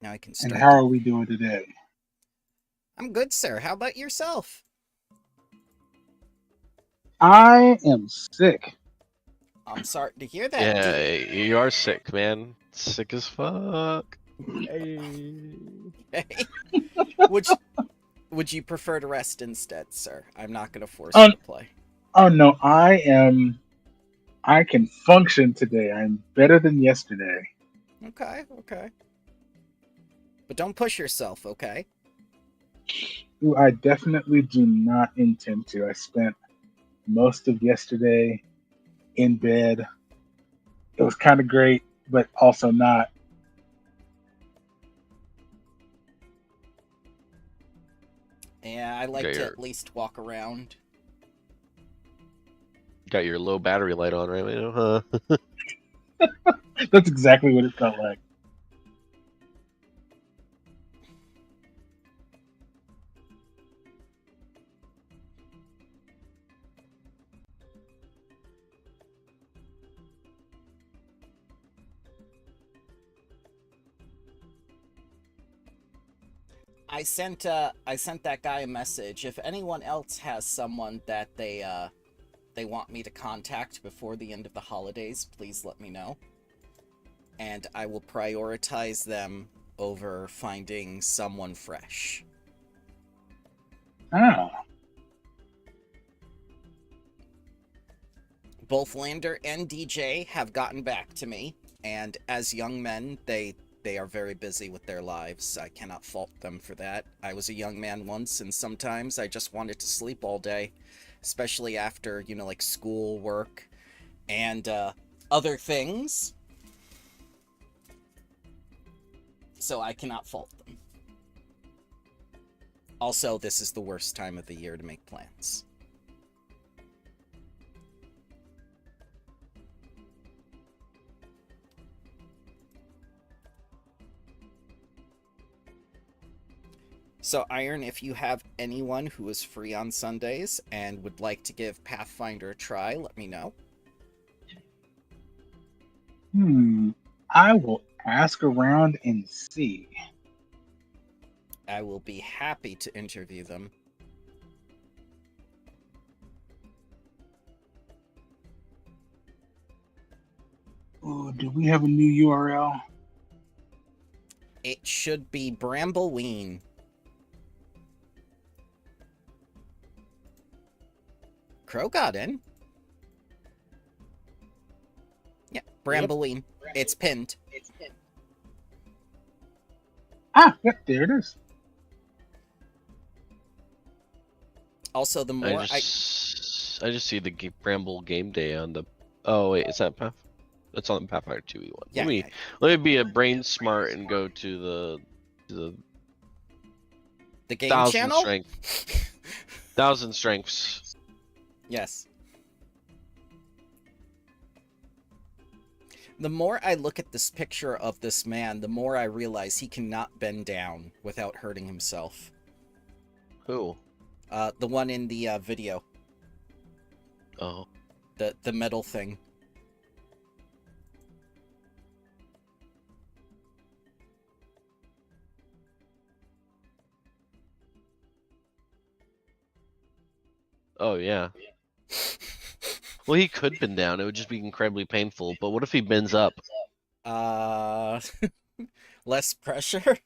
Now I can And start. how are we doing today? I'm good, sir. How about yourself? I am sick. I'm sorry to hear that. Yeah, you are sick, man. Sick as fuck. Hey. Would would you prefer to rest instead, sir? I'm not going to force Oh, you to play. oh no, I am. I can function today. I'm better than yesterday. Okay, okay. But don't push yourself, okay? Ooh, I definitely do not intend to. I spent most of yesterday in bed. It was kind of great, but also not. Yeah, I like Got to your at least walk around. got your low battery light on, right? Huh? That's exactly what it felt like. I sent that guy a message. If anyone else has someone that they want me to contact before the end of the holidays, please let me know. And I will prioritize them over finding someone fresh. Ah, Both Lander and DJ have gotten back to me, and as young men, they are very busy with their lives. I cannot fault them for that. I was a young man once, and sometimes I just wanted to sleep all day, especially after, like school, work, and other things. So I cannot fault them. Also, this is the worst time of the year to make plans. So, Iron, if you have anyone who is free on Sundays and would like to give Pathfinder a try, let me know. I will ask around and see. I will be happy to interview them. Oh, do we have a new URL? It should be Brambleween. Crow got in. Yeah, Brambleween. Yep. It's pinned. Ah, yep, there it is. Also, the more I just see the Bramble Game Day on the. Oh wait, is that Path? That's on the Pathfinder 2e1. Yeah, let me be a brain smart and go to the game 1,000 channel. Strength. 1,000 strengths. Yes. The more I look at this picture of this man, the more I realize he cannot bend down without hurting himself. Who? The one in the video. Oh. The metal thing. Oh yeah. Well, he could bend down. It would just be incredibly painful. But what if he bends up? Less pressure?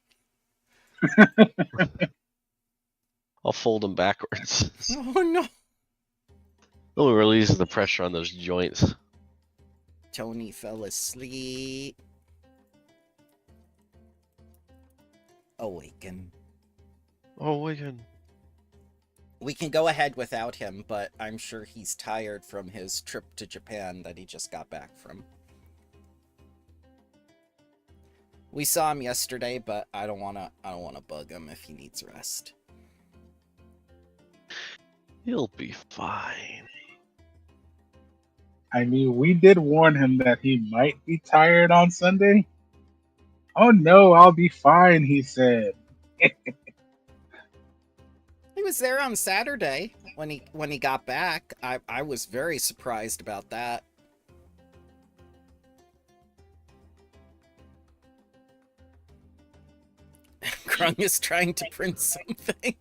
I'll fold him backwards. Oh no. It'll release the pressure on those joints. Tony fell asleep. Awaken. Awaken. We can go ahead without him, but I'm sure he's tired from his trip to Japan that he just got back from. We saw him yesterday, but I don't wanna bug him if he needs rest. He'll be fine. I mean, we did warn him that he might be tired on Sunday. Oh no, I'll be fine, he said. He was there on Saturday when he got back. I was very surprised about that. Grung is trying to print something.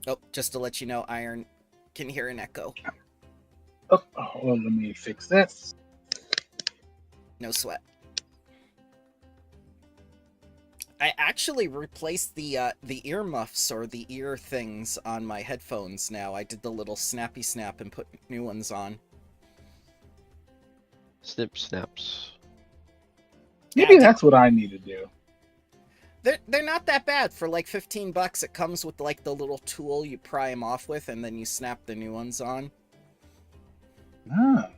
Oh, just to let you know, Iron can hear an echo. Oh, well, let me fix this. No sweat. I actually replaced the earmuffs or the ear things on my headphones now. I did the little snappy snap and put new ones on. Snip snaps. Maybe Yeah, that's what I need to do. They're not that bad. For like $15, it comes with like the little tool you pry them off with, and then you snap the new ones on. Ah.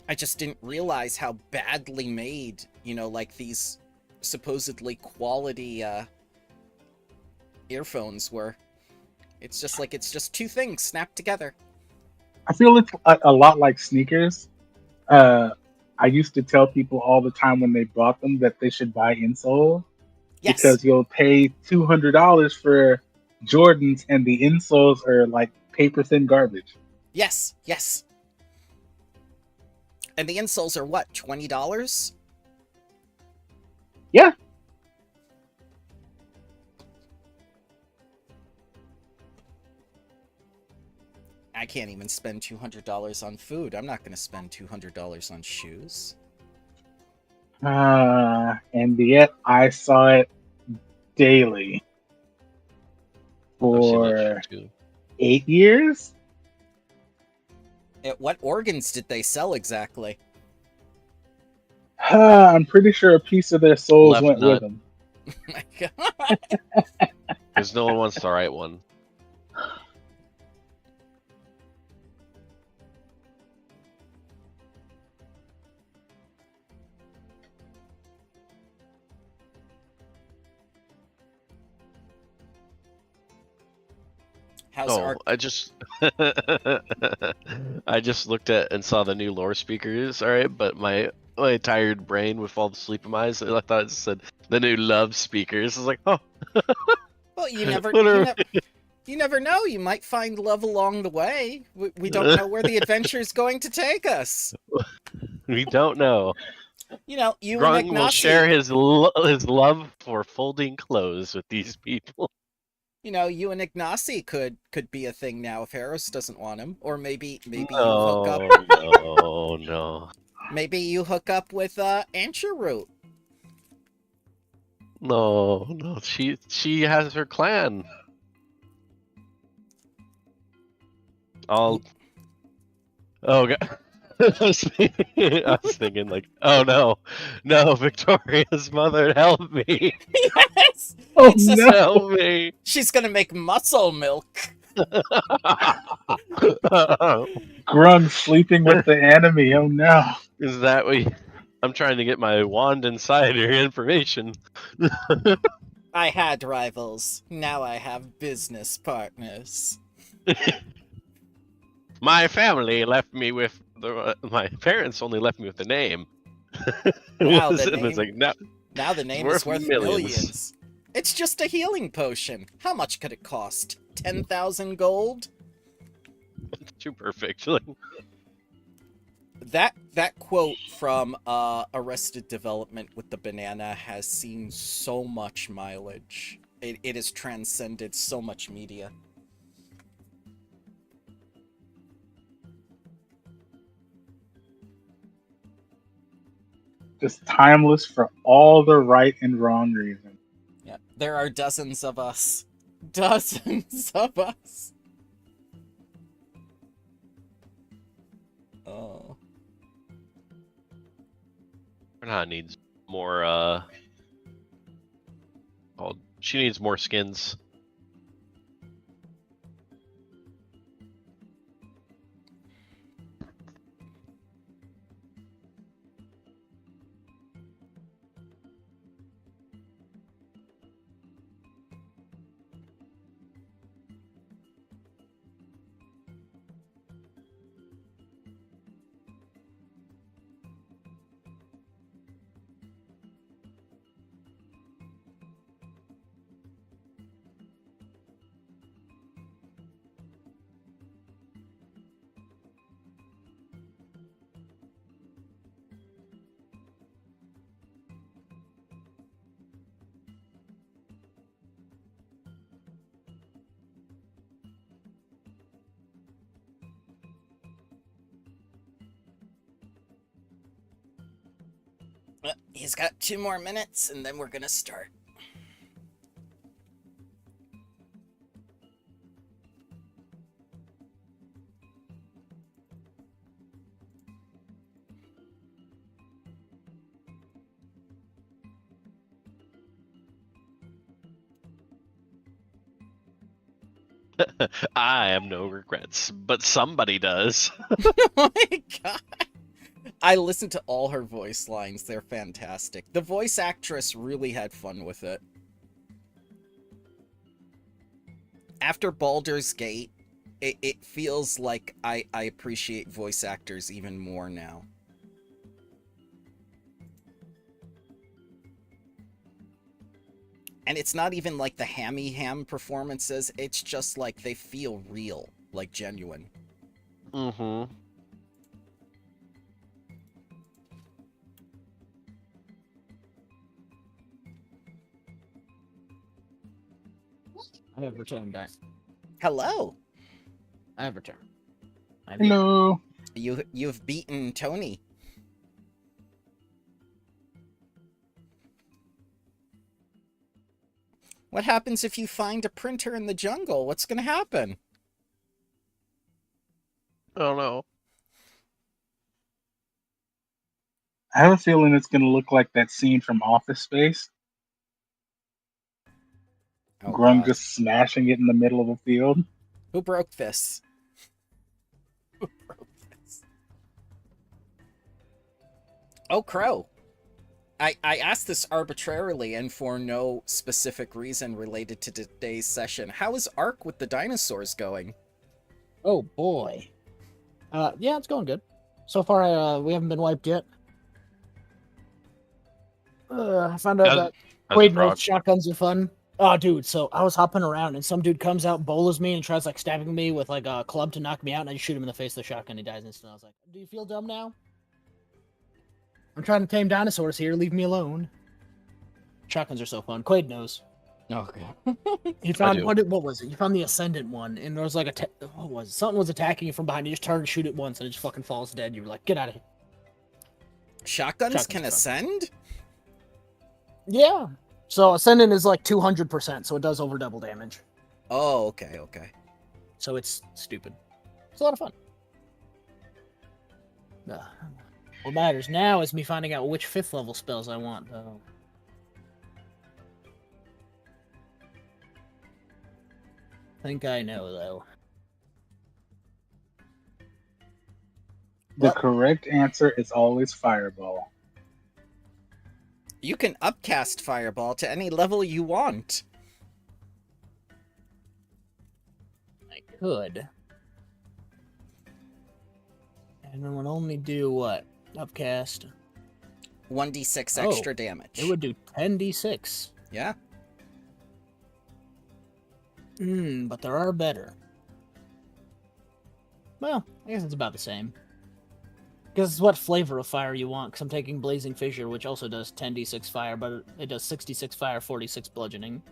I just didn't realize how badly made, you know, like these supposedly quality earphones were. It's just two things snapped together. I feel it's a lot like sneakers. I used to tell people all the time when they bought them that they should buy insoles Yes. because you'll pay $200 for Jordans and the insoles are like paper thin garbage. Yes, yes. And the insoles are what, $20? Yeah. I can't even spend $200 on food. I'm not going to spend $200 on shoes. And yet I saw it daily I've seen that for shit too. 8 years. What organs did they sell exactly? I'm pretty sure a piece of their souls Left went nut. with them. Oh my god. Because no one wants to write one. How's Oh, our... I just I just looked at and saw the new lore speakers, alright, but my tired brain with all the sleep in my eyes, I thought it said the new love speakers. I was like, oh. Well, you never know. You might find love along the way. We don't know where the adventure is going to take us. We don't know. You know, you Grung and will share Ignaci... his love for folding clothes with these people. You know, you and Ignaci could be a thing now if Harris doesn't want him. Or maybe you hook up... No. Maybe you hook up with Anchoroot. No. She has her clan. Oh god. I was thinking like, oh no, Victoria's mother, help me, Yes! Oh It's just... no! help me. She's gonna make muscle milk. Grung sleeping with the enemy. Oh no! Is that what? I'm trying to get my wand insider information. I had rivals. Now I have business partners. My family left me with my parents only left me with the name. Now It the was name... like, no, Now the it's name is worth millions. millions. It's just a healing potion. How much could it cost? 10,000 gold? It's too perfect. Like, That quote from Arrested Development with the banana has seen so much mileage. It has transcended so much media. Just timeless for all the right and wrong reasons. Yeah, there are dozens of us. Dozens of us. Oh. Renata needs more. She needs more skins. He's got 2 more minutes, and then we're gonna start. I have no regrets, but somebody does. Oh my god. I listened to all her voice lines. They're fantastic. The voice actress really had fun with it. After Baldur's Gate, it feels like I appreciate voice actors even more now. And it's not even like the hammy ham performances. It's just like they feel real, like genuine. Mm-hmm. I have returned, guys. Hello. I have returned. Hello. You've beaten Tony. What happens if you find a printer in the jungle? What's gonna happen? I don't know. I have a feeling it's going to look like that scene from Office Space. Oh, Grung God. just smashing it in the middle of a field. Who broke this? Who broke this? Oh, Crow. I asked this arbitrarily and for no specific reason related to today's session. How is Ark with the dinosaurs going? Oh boy. Yeah, it's going good. So far, we haven't been wiped yet. I found out that How's the frog? Quaid shotguns are fun. Oh, dude, so I was hopping around and some dude comes out, bolas me, and tries like stabbing me with like a club to knock me out, and I just shoot him in the face with the shotgun. He dies instantly. I was like, "Do you feel dumb now? I'm trying to tame dinosaurs here. Leave me alone." Shotguns are so fun. Quaid knows. Okay. He found do. what was it? You found the Ascendant one, and there was like what was it? Something was attacking you from behind. You just turn and shoot it once, and it just fucking falls dead. You were like, "Get out of here!" Shotguns can Shotguns are ascend? Yeah. So Ascendant is like 200%, so it does over double damage. Oh, okay, okay. So it's stupid. It's a lot of fun. What matters now is me finding out which 5th level spells I want, though. Think I know, though. The What? correct answer is always Fireball. You can upcast Fireball to any level you want. I could. And it would only do what? Upcast. 1d6 Oh, extra damage. It would do 10d6. Yeah. But there are better. Well, I guess it's about the same. Because it's what flavor of fire you want, because I'm taking Blazing Fissure, which also does 10d6 fire, but it does 66 fire, 46 bludgeoning.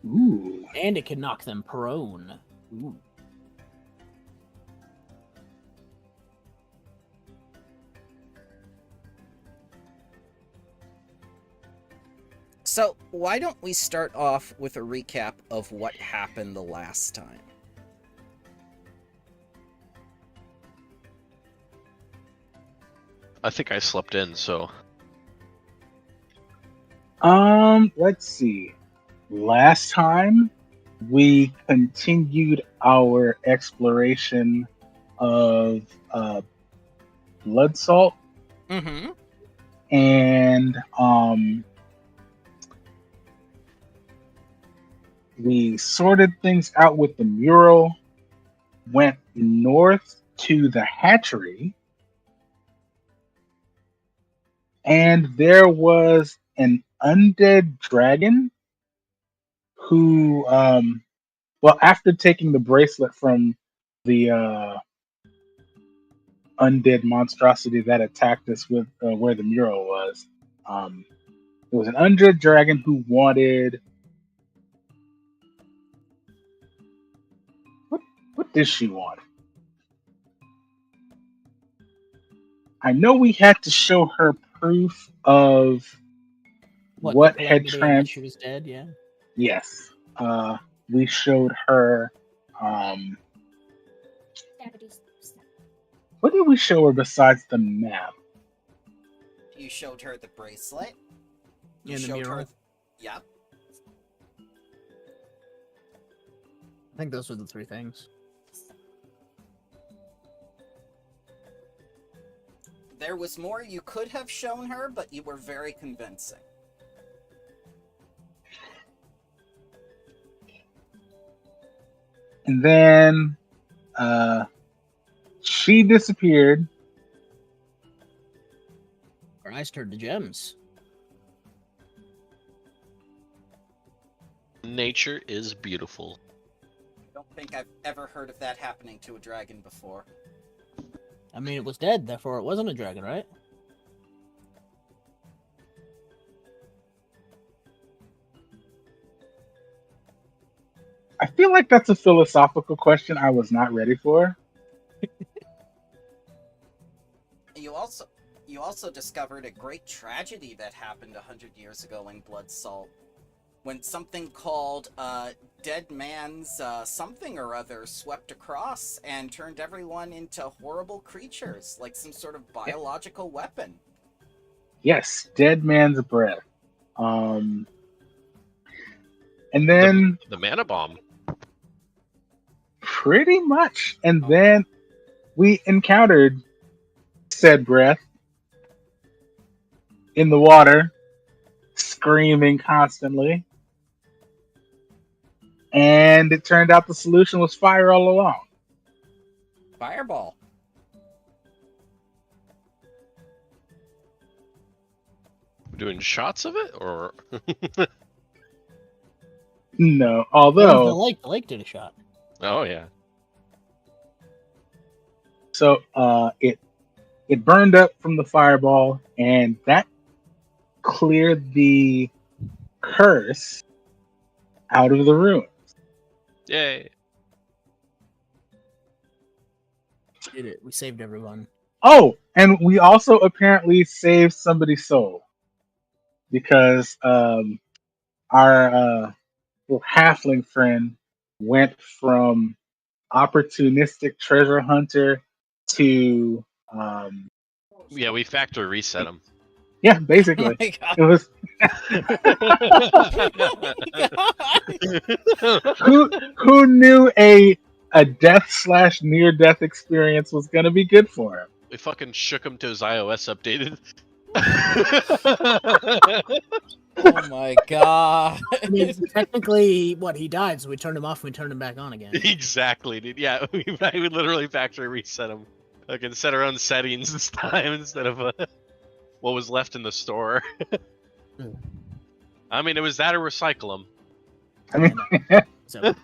Ooh. And it can knock them prone. Ooh. So, why don't we start off with a recap of what happened the last time? I think I slept in, so Let's see. Last time we continued our exploration of blood salt, Mm-hmm. and we sorted things out with the mural, went north to the hatchery, and there was an undead dragon who, well, after taking the bracelet from the undead monstrosity that attacked us with where the mural was, there was an undead dragon who wanted. What did she want? I know we had to show her proof of what the had calamity and that she was dead. Yeah. Yes. We showed her. What did we show her besides the map? You showed her the bracelet. You And the showed mural. her. Yep. I think those were the three things. There was more you could have shown her, but you were very convincing. And then she disappeared. Her eyes turned to gems. Nature is beautiful. I don't think I've ever heard of that happening to a dragon before. I mean, it was dead, therefore it wasn't a dragon, right? I feel like that's a philosophical question I was not ready for. You also discovered a great tragedy that happened 100 years ago in Blood Salt, when something called Dead Man's something or other swept across and turned everyone into horrible creatures, like some sort of biological weapon. Yes, Dead Man's Breath. And then The mana bomb. pretty much, and then we encountered said breath in the water, screaming constantly. And it turned out the solution was fire all along. Fireball. Doing shots of it, or No, The although lake did a shot. oh yeah, so it burned up from the fireball, and that cleared the curse out of the ruin. yay! Did it? We saved everyone. Oh, and we also apparently saved somebody's soul because our little halfling friend went from opportunistic treasure hunter to Yeah, we factory reset them. yeah, Oh basically my god. it was Oh my god. who knew a death / near death experience was gonna be good for him. We fucking shook him to his iOS updated. Oh my god. I mean, technically, he died, so we turned him off and we turned him back on again. Exactly, dude. Yeah, we would literally factory reset them. Fucking set our own settings this time instead of what was left in the store. I mean, it was that or recycle them. I mean, So,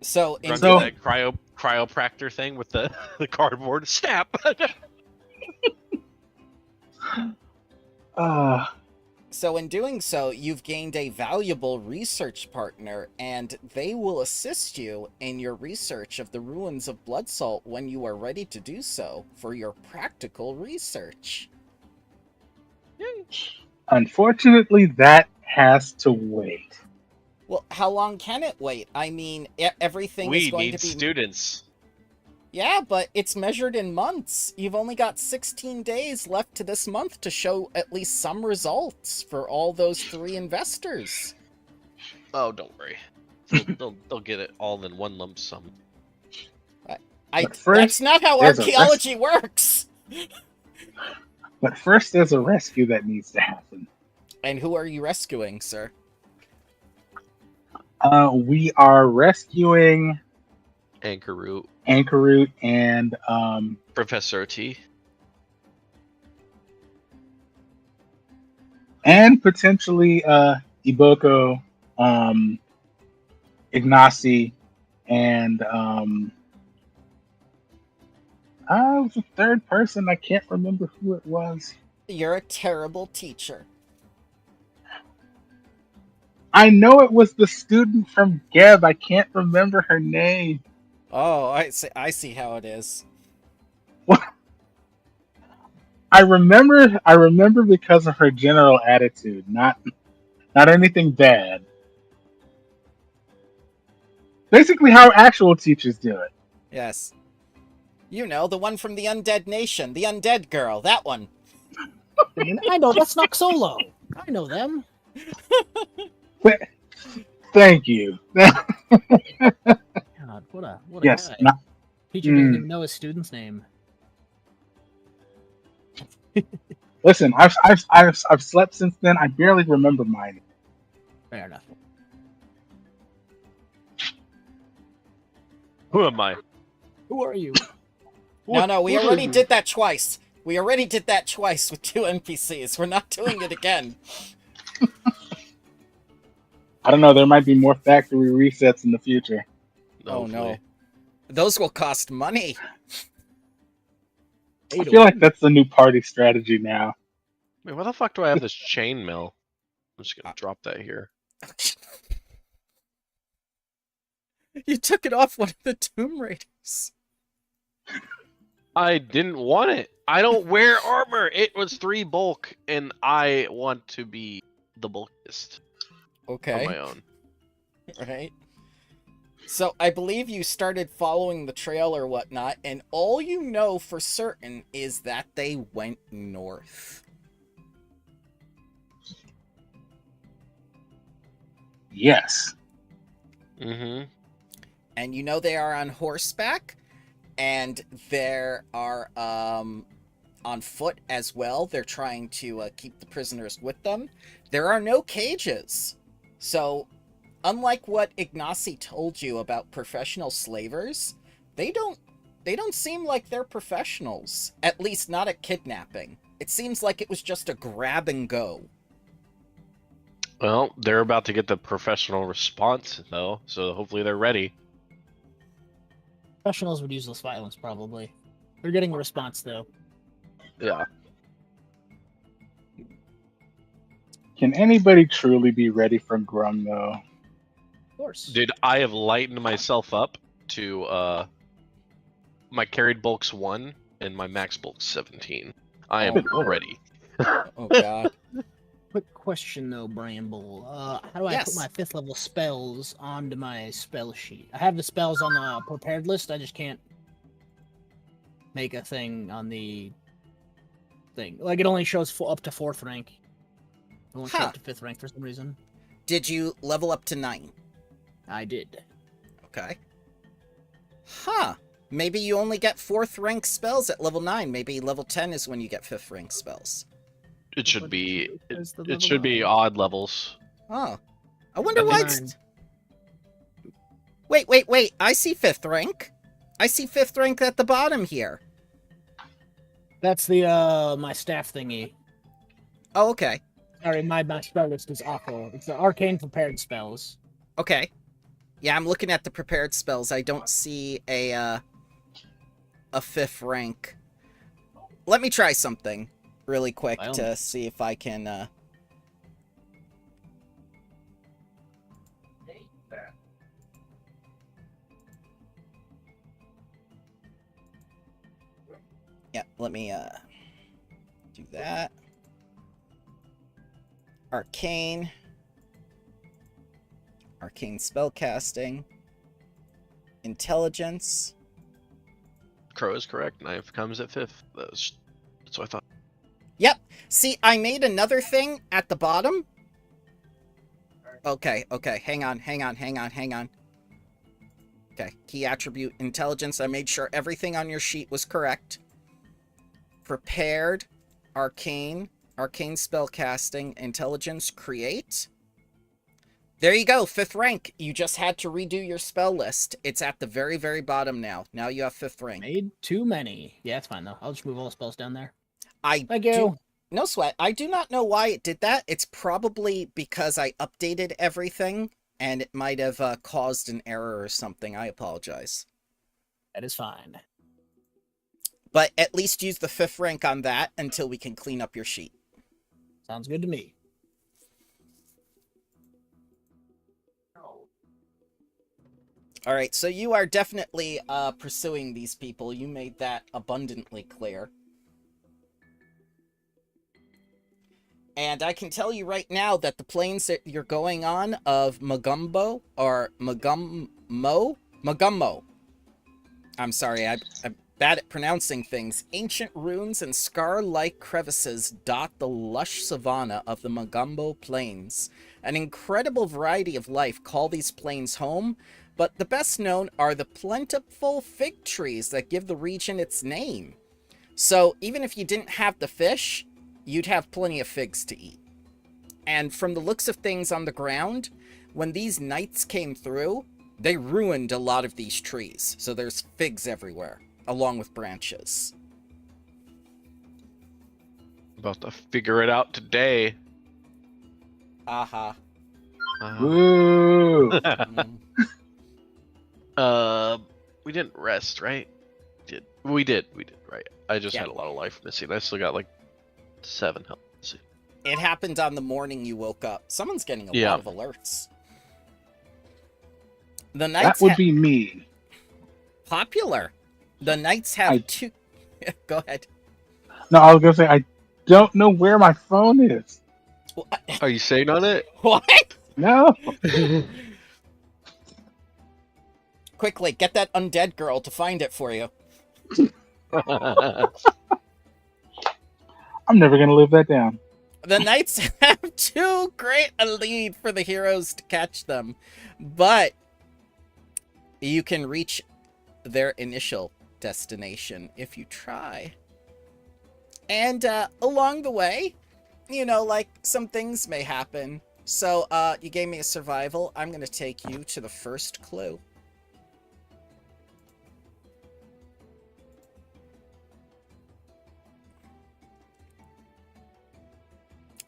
So, in Run So- that cryopractor thing with the cardboard. Snap! So in doing so, you've gained a valuable research partner, and they will assist you in your research of the ruins of Blood Salt when you are ready to do so for your practical research. unfortunately, that has to wait. Well, how long can it wait? I mean, everything is We going need to be... students. Yeah, but it's measured in months. You've only got 16 days left to this month to show at least some results for all those 3 investors. Oh, don't worry. They'll get it all in one lump sum. But first, That's not how there's a archaeology works! But first, there's a rescue that needs to happen. And who are you rescuing, sir? We are rescuing Anchoroot, Anchoroot and Professor T. potentially Iboko, Ignaci, and was a third person. I can't remember who it was. You're a terrible teacher. I know it was the student from Geb. I can't remember her name. Oh, I see how it is. I remember because of her general attitude, not anything bad. Basically, how actual teachers do it. Yes. You know, the one from the Undead Nation, the Undead Girl, that one. I know that's Noxolo. I know them. Thank you. God, what a Yes. guy. Not, Teacher doesn't even know his student's name. listen, I've slept since then. I barely remember mine. Fair enough. Who am I? Who are you? No, we already did that twice. We already did that twice with 2 NPCs. We're not doing it again. I don't know. There might be more factory resets in the future. Oh no. Hopefully. Those will cost money. I feel like that's the new party strategy now. Wait, why the fuck do I have this chainmail? I'm just gonna drop that here. You took it off one of the Tomb Raiders. I didn't want it. I don't wear armor. It was 3 bulk, and I want to be the bulkiest Okay. on my own. Right. So I believe you started following the trail or whatnot, and all you know for certain is that they went north. Yes. Mm-hmm. And you know they are on horseback, and there are on foot as well. They're trying to keep the prisoners with them. There are no cages. So, unlike what Ignaci told you about professional slavers, they don't seem like they're professionals. At least not at kidnapping. It seems like it was just a grab and go. Well, they're about to get the professional response, though, so hopefully they're ready. Professionals would use less violence, probably. They're getting a response, though. Yeah. Can anybody truly be ready for Grum, though? Of course. Dude, I have lightened myself up to my carried bulk's 1 and my max bulk's 17. I am ready. Oh god. Quick question, though, Bramble. How do I Yes. put my 5th level spells onto my spell sheet? I have the spells on the prepared list, I just can't make a thing on the thing. Like, it only shows up to 4th rank. It won't show Huh. up to 5th rank for some reason. Did you level up to 9? I did. Okay. Huh. Maybe you only get 4th rank spells at level 9. Maybe level 10 is when you get 5th rank spells. It should be Where's the it should be level? odd levels. Oh. I wonder I why think- it's... Wait. I see 5th rank. I see 5th rank at the bottom here. That's the, my staff thingy. Oh, okay. Sorry, my spell list is awful. It's the arcane prepared spells. Okay. Yeah, I'm looking at the prepared spells. I don't see a 5th rank. Let me try something really quick By all to means. see if I can, Yeah, let me, do that. Arcane. Arcane spellcasting. Intelligence. Crow is correct. Knife comes at 5th. That's what I thought. Yep. See, I made another thing at the bottom. Okay. Hang on. Okay. Key attribute intelligence. I made sure everything on your sheet was correct. Prepared. Arcane. Arcane spellcasting. Intelligence. Create. There you go. 5th rank. You just had to redo your spell list. It's at the very, very bottom now. Now you have 5th rank. Made too many. Yeah, it's fine, though. I'll just move all the spells down there. I Thank do- you. No sweat. I do not know why it did that. It's probably because I updated everything, and it might have caused an error or something. I apologize. That is fine. But at least use the 5th rank on that until we can clean up your sheet. Sounds good to me. All right, so you are definitely pursuing these people. You made that abundantly clear. And I can tell you right now that the plains that you're going on of Magumbo or Magummo. I'm sorry, I'm bad at pronouncing things. Ancient ruins and scar-like crevices dot the lush savanna of the Magumbo Plains. An incredible variety of life call these plains home, but the best known are the plentiful fig trees that give the region its name. So even if you didn't have the fish, you'd have plenty of figs to eat. And from the looks of things on the ground, when these knights came through, they ruined a lot of these trees. So there's figs everywhere, along with branches. About to figure it out today. Aha. Woo! We didn't rest, right? We did, right? I just Yeah. had a lot of life missing. I still got like 7 health missing. It happened on the morning you woke up. Someone's getting a Yeah. lot of alerts. The That knights would be me. popular. The knights have two... Go ahead. No, I was gonna say I don't know where my phone is. Are you saying on it? What? No. Quickly, get that undead girl to find it for you. I'm never gonna live that down. The knights have too great a lead for the heroes to catch them, but you can reach their initial destination if you try. And along the way, you know, like, some things may happen. So you gave me a survival. I'm going to take you to the first clue.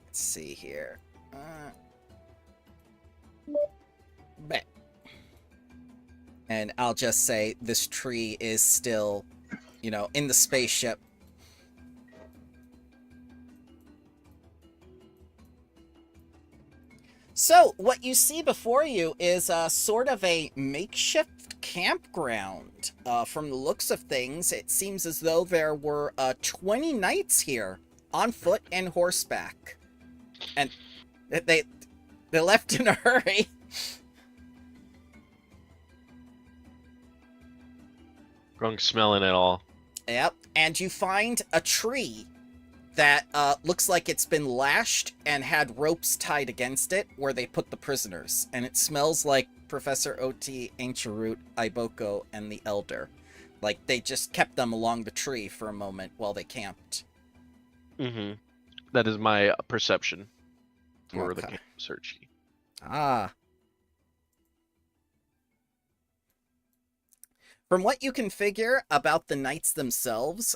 Let's see here. Bet. And I'll just say this tree is still, you know, in the spaceship. So, what you see before you is sort of a makeshift campground. From the looks of things, it seems as though there were 20 knights here, on foot and horseback. And they left in a hurry. Wrong smelling at all. Yep, and you find a tree that looks like it's been lashed and had ropes tied against it where they put the prisoners. And it smells like Professor O.T., Anchoroot, Iboko, and the Elder. Like, they just kept them along the tree for a moment while they camped. Mm-hmm. That is my perception for the Okay. camp searching. Ah. From what you can figure about the knights themselves,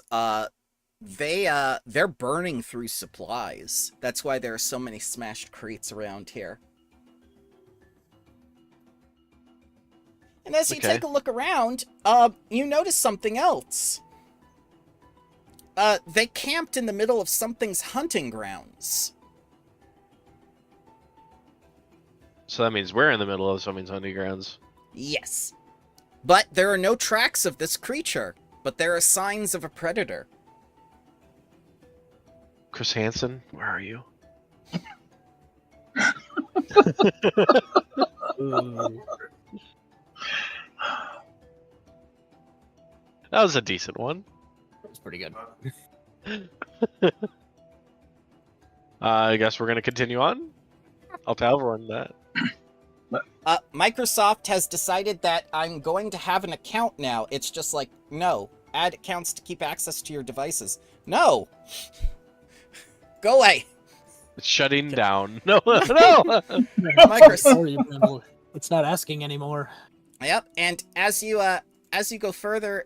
they're burning through supplies. That's why there are so many smashed crates around here. And as you Okay. take a look around, you notice something else. They camped in the middle of something's hunting grounds. So that means we're in the middle of something's hunting grounds. Yes. But there are no tracks of this creature, but there are signs of a predator. Chris Hansen, where are you? That was a decent one. That's pretty good. I guess we're gonna continue on. I'll tell everyone that. Microsoft has decided that I'm going to have an account now. It's just like, no. Add accounts to keep access to your devices. No! Go away! It's shutting down. No, no. Microsoft. Sorry, Bramble. It's not asking anymore. Yep, and as you go further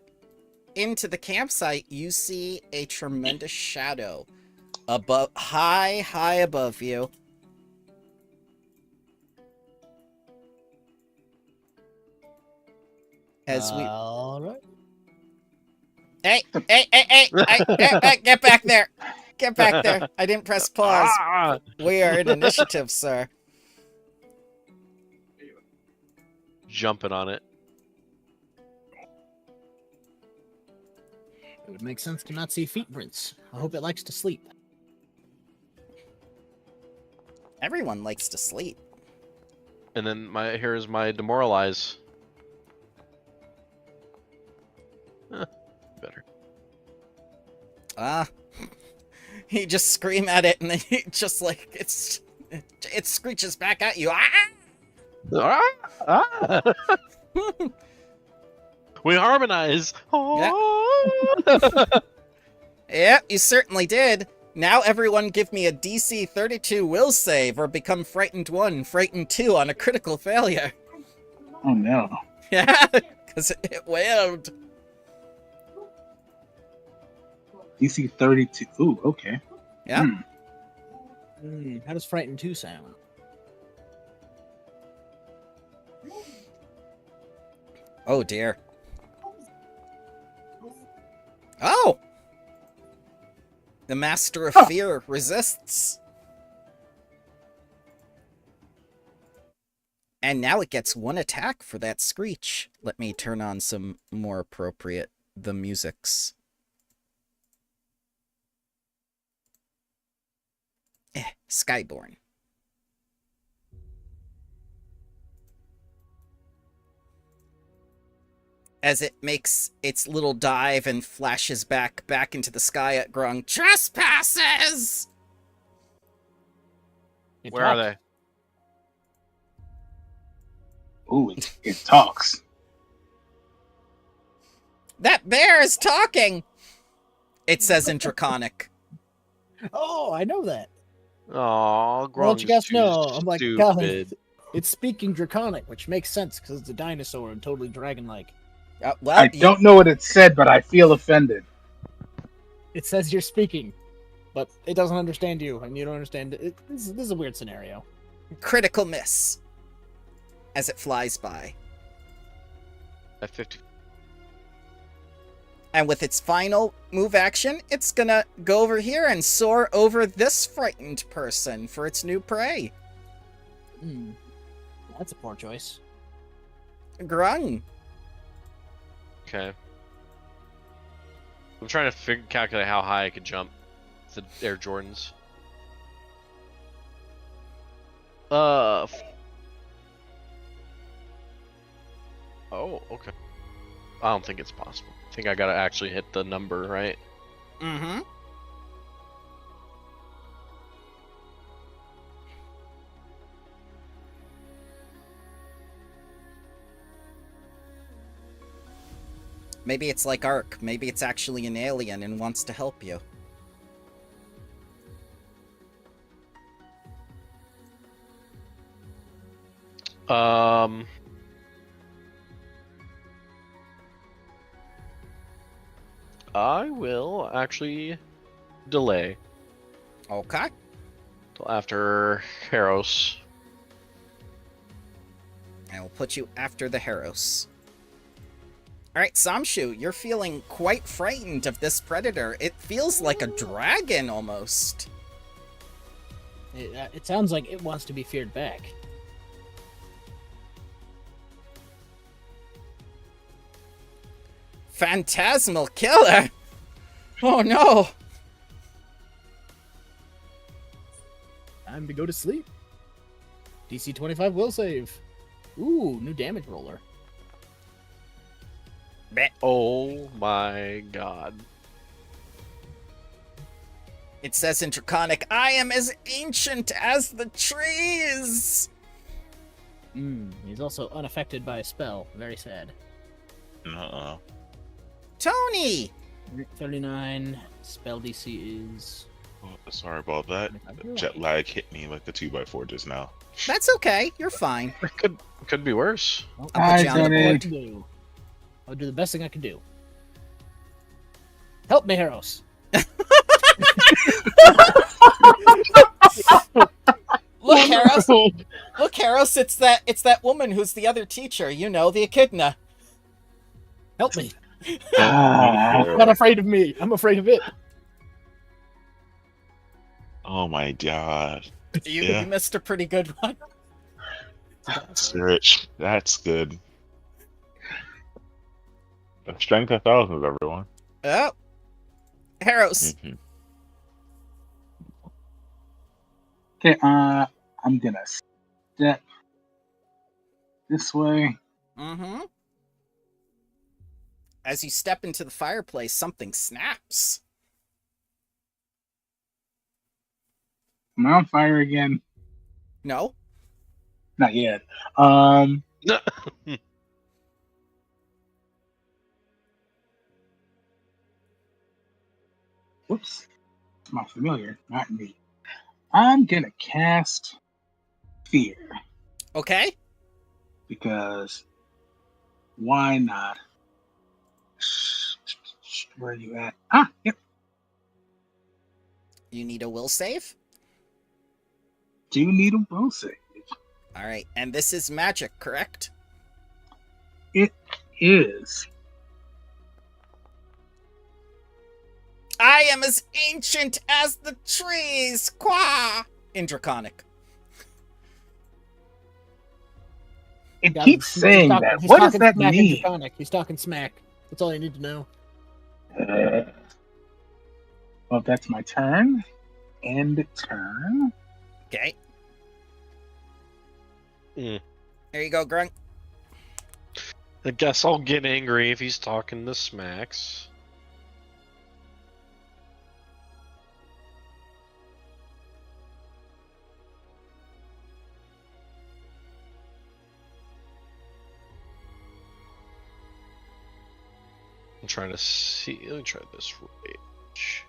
into the campsite, you see a tremendous shadow high above you. As we All right. Hey, get back there. Get back there. I didn't press pause. Ah! We are in initiative, sir. Jumping on it. It would make sense to not see feet prints. I hope it likes to sleep. Everyone likes to sleep. And then here's my demoralize. Better. You just scream at it, and then you just like it screeches back at you. We harmonize. Yeah, you certainly did. Now everyone give me a DC 32 will save or become frightened 1, frightened 2 on a critical failure. Oh no. Yeah, because it wailed. DC 32. Ooh, okay. Yeah. How does Frightened 2 sound? Oh dear. Oh! The Master of Fear resists. And now it gets 1 attack for that screech. Let me turn on some more appropriate the musics. Skyborn. As it makes its little dive and flashes back into the sky at Grung. Trespasses! Where are they? Ooh, it talks. That bear is talking! It says in Draconic. Oh, I know that. Oh, Well, you guys know, I'm like, God, stupid. it's speaking Draconic, which makes sense because it's a dinosaur and totally dragon-like. Well, I don't know what it said, but I feel offended. It says you're speaking, but it doesn't understand you, and you don't understand it. This is a weird scenario. Critical miss. As it flies by. At 50. And with its final move action, it's gonna go over here and soar over this frightened person for its new prey. That's a poor choice. Grung. Okay. I'm trying to calculate how high I could jump. The Air Jordans. Oh, okay. I don't think it's possible. I think I gotta actually hit the number, right? Mm-hmm. Maybe it's like Ark. Maybe it's actually an alien and wants to help you. I will actually delay Okay. till after Heros. I will put you after the Heros. Alright, Samshu, you're feeling quite frightened of this predator. It feels like a dragon, almost. It sounds like it wants to be feared back. Phantasmal killer! Oh no! Time to go to sleep. DC 25 will save. Ooh, new damage roller. Oh my god. It says in Draconic, I am as ancient as the trees! He's also unaffected by a spell. Very sad. Uh-oh. Tony! 39. Spell DC is... Oh, sorry about that. Jet lag hit me like the 2x4 just now. That's okay, you're fine. It could be worse. I'll Hi, put you on the Tony. board. I'll do the best thing I can do. Help me, Heros. Look, Heros! Look, Heros, it's that woman who's the other teacher, you know, the Echidna. Help me. Ah. Not afraid of me. I'm afraid of it. Oh my god. You missed a pretty good one. That's rich. That's good. A strength of thousands, everyone. Oh. Heros. Mhm. Okay, I'm gonna step this way. Mm-hmm. As you step into the fireplace, something snaps. Am I on fire again? No? Not yet. Whoops. It's my familiar, not me. I'm gonna cast fear Okay. because why not? Where are you at? Ah, yep. You need a will save? Do need a will save. Alright, and this is magic, correct? It is. I am as ancient as the trees! Qua! In Draconic. It Yeah, keeps saying talking, that. he's What does talking that smack in mean? Draconic. He's talking smack. That's all you need to know. Well, that's my turn. End turn. Okay. Mm. There you go, Grunt. I guess I'll get angry if he's talking to smacks. I'm trying to see. Let me try this rage.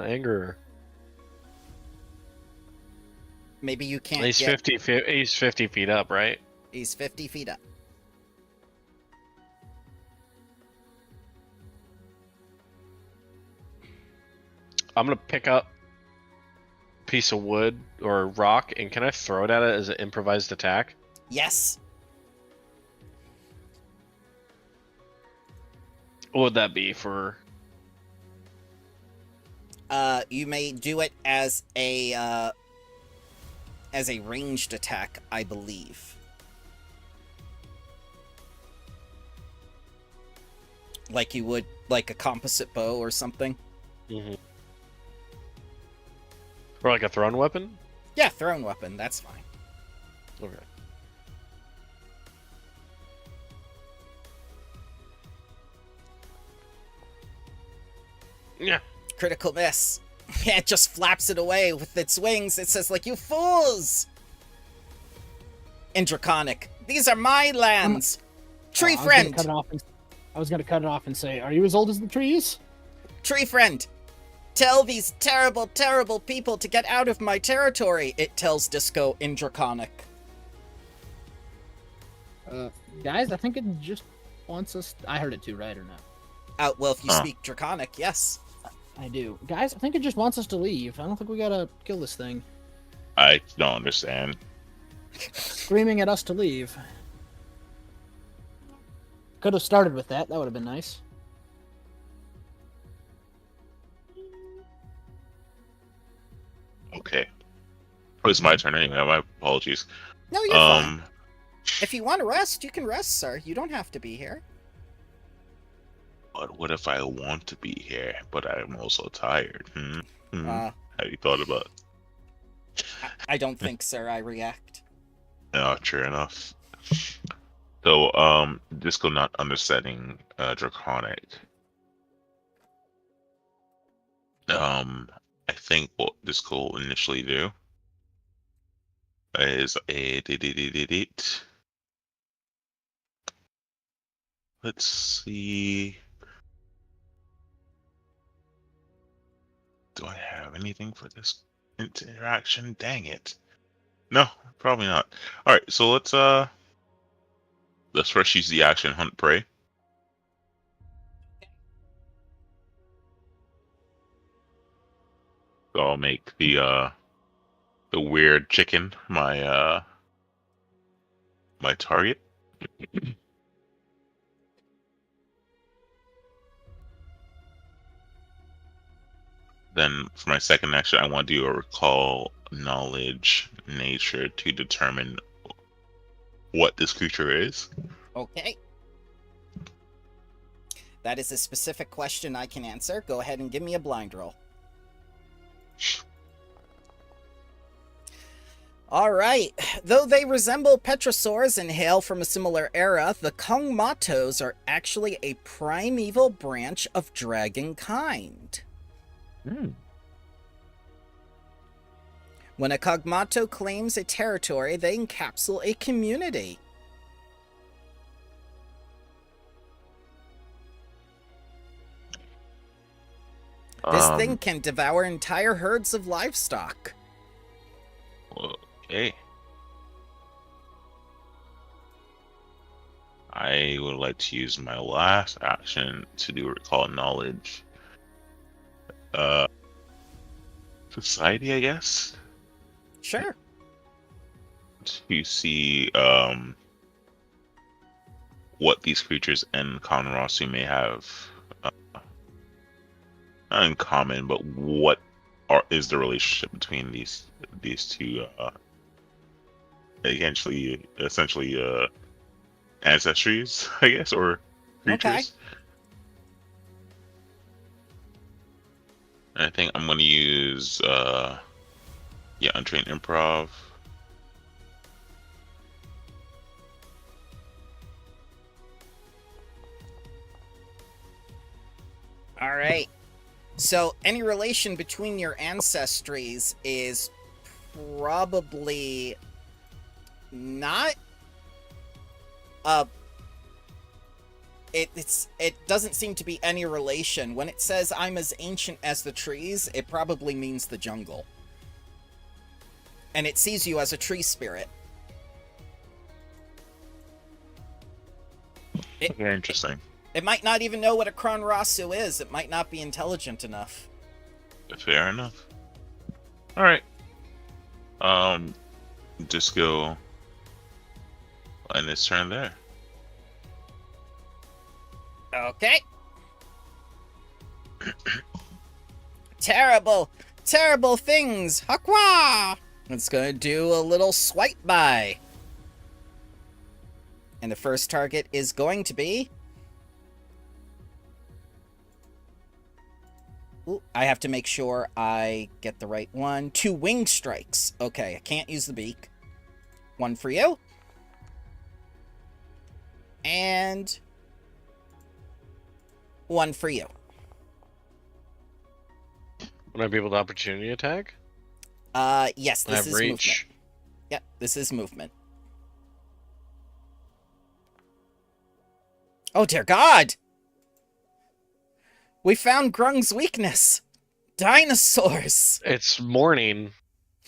Anger. Maybe you can't He's get... 50 feet. He's 50 feet up, right? He's 50 feet up. I'm gonna pick up a piece of wood or a rock, and can I throw it at it as an improvised attack? Yes. What would that be for? You may do it as a ranged attack, I believe. Like you would, like a composite bow or something. Mm-hmm. Or like a thrown weapon? Yeah, thrown weapon, that's fine. Okay. Yeah. Critical miss. Yeah, it just flaps it away with its wings. It says, like, you fools! In Draconic, these are my lands! Tree friend! I was gonna cut it off and say, are you as old as the trees? Tree friend! Tell these terrible, terrible people to get out of my territory, it tells Disco in Draconic. Guys, I think it just wants us... I heard it too, right, or not? Well, if you speak Draconic, yes. I do. Guys, I think it just wants us to leave. I don't think we gotta kill this thing. I don't understand. Screaming at us to leave. Could have started with that. That would have been nice. Okay. It was my turn anyway. My apologies. No, you're fine. If you want to rest, you can rest, sir. You don't have to be here. But what if I want to be here, but I'm also tired? Have you thought about it? I don't think, sir, I react. No, true enough. So, Disco not understanding Draconic. I think what Disco will initially do is a let's see. Do I have anything for this interaction? Dang it. No, probably not. Alright, so let's first use the action hunt prey. So I'll make the weird chicken my my target. Then for my second action, I want to do a recall knowledge nature to determine what this creature is. Okay. That is a specific question I can answer. Go ahead and give me a blind roll. Alright, though they resemble petrosaurs and hail from a similar era, the Kongmatos are actually a primeval branch of dragonkind. When a Kogmato claims a territory, they encapsulate a community. This thing can devour entire herds of livestock. Okay. I would like to use my last action to do recall knowledge. Society, I guess? Sure. To see what these creatures in Conrasu may have not in common, but what is the relationship between these two essentially ancestries, I guess, or creatures. Okay. And I think I'm gonna use untrained improv. All right. So any relation between your ancestries is probably not it doesn't seem to be any relation. When it says I'm as ancient as the trees, it probably means the jungle. And it sees you as a tree spirit. Okay, interesting. It might not even know what a Kronrasu is. It might not be intelligent enough. Fair enough. Alright. Just go end this turn there. Okay. Terrible, terrible things. Hakwa! It's gonna do a little swipe by. And the first target is going to be... Ooh, I have to make sure I get the right one. 2 wing strikes. Okay, I can't use the beak. 1 for you. And 1 for you. Would I be able to opportunity attack? Yes, I this have is reach. movement. Yep, this is movement. Oh, dear God! We found Grung's weakness. Dinosaurs. It's morning.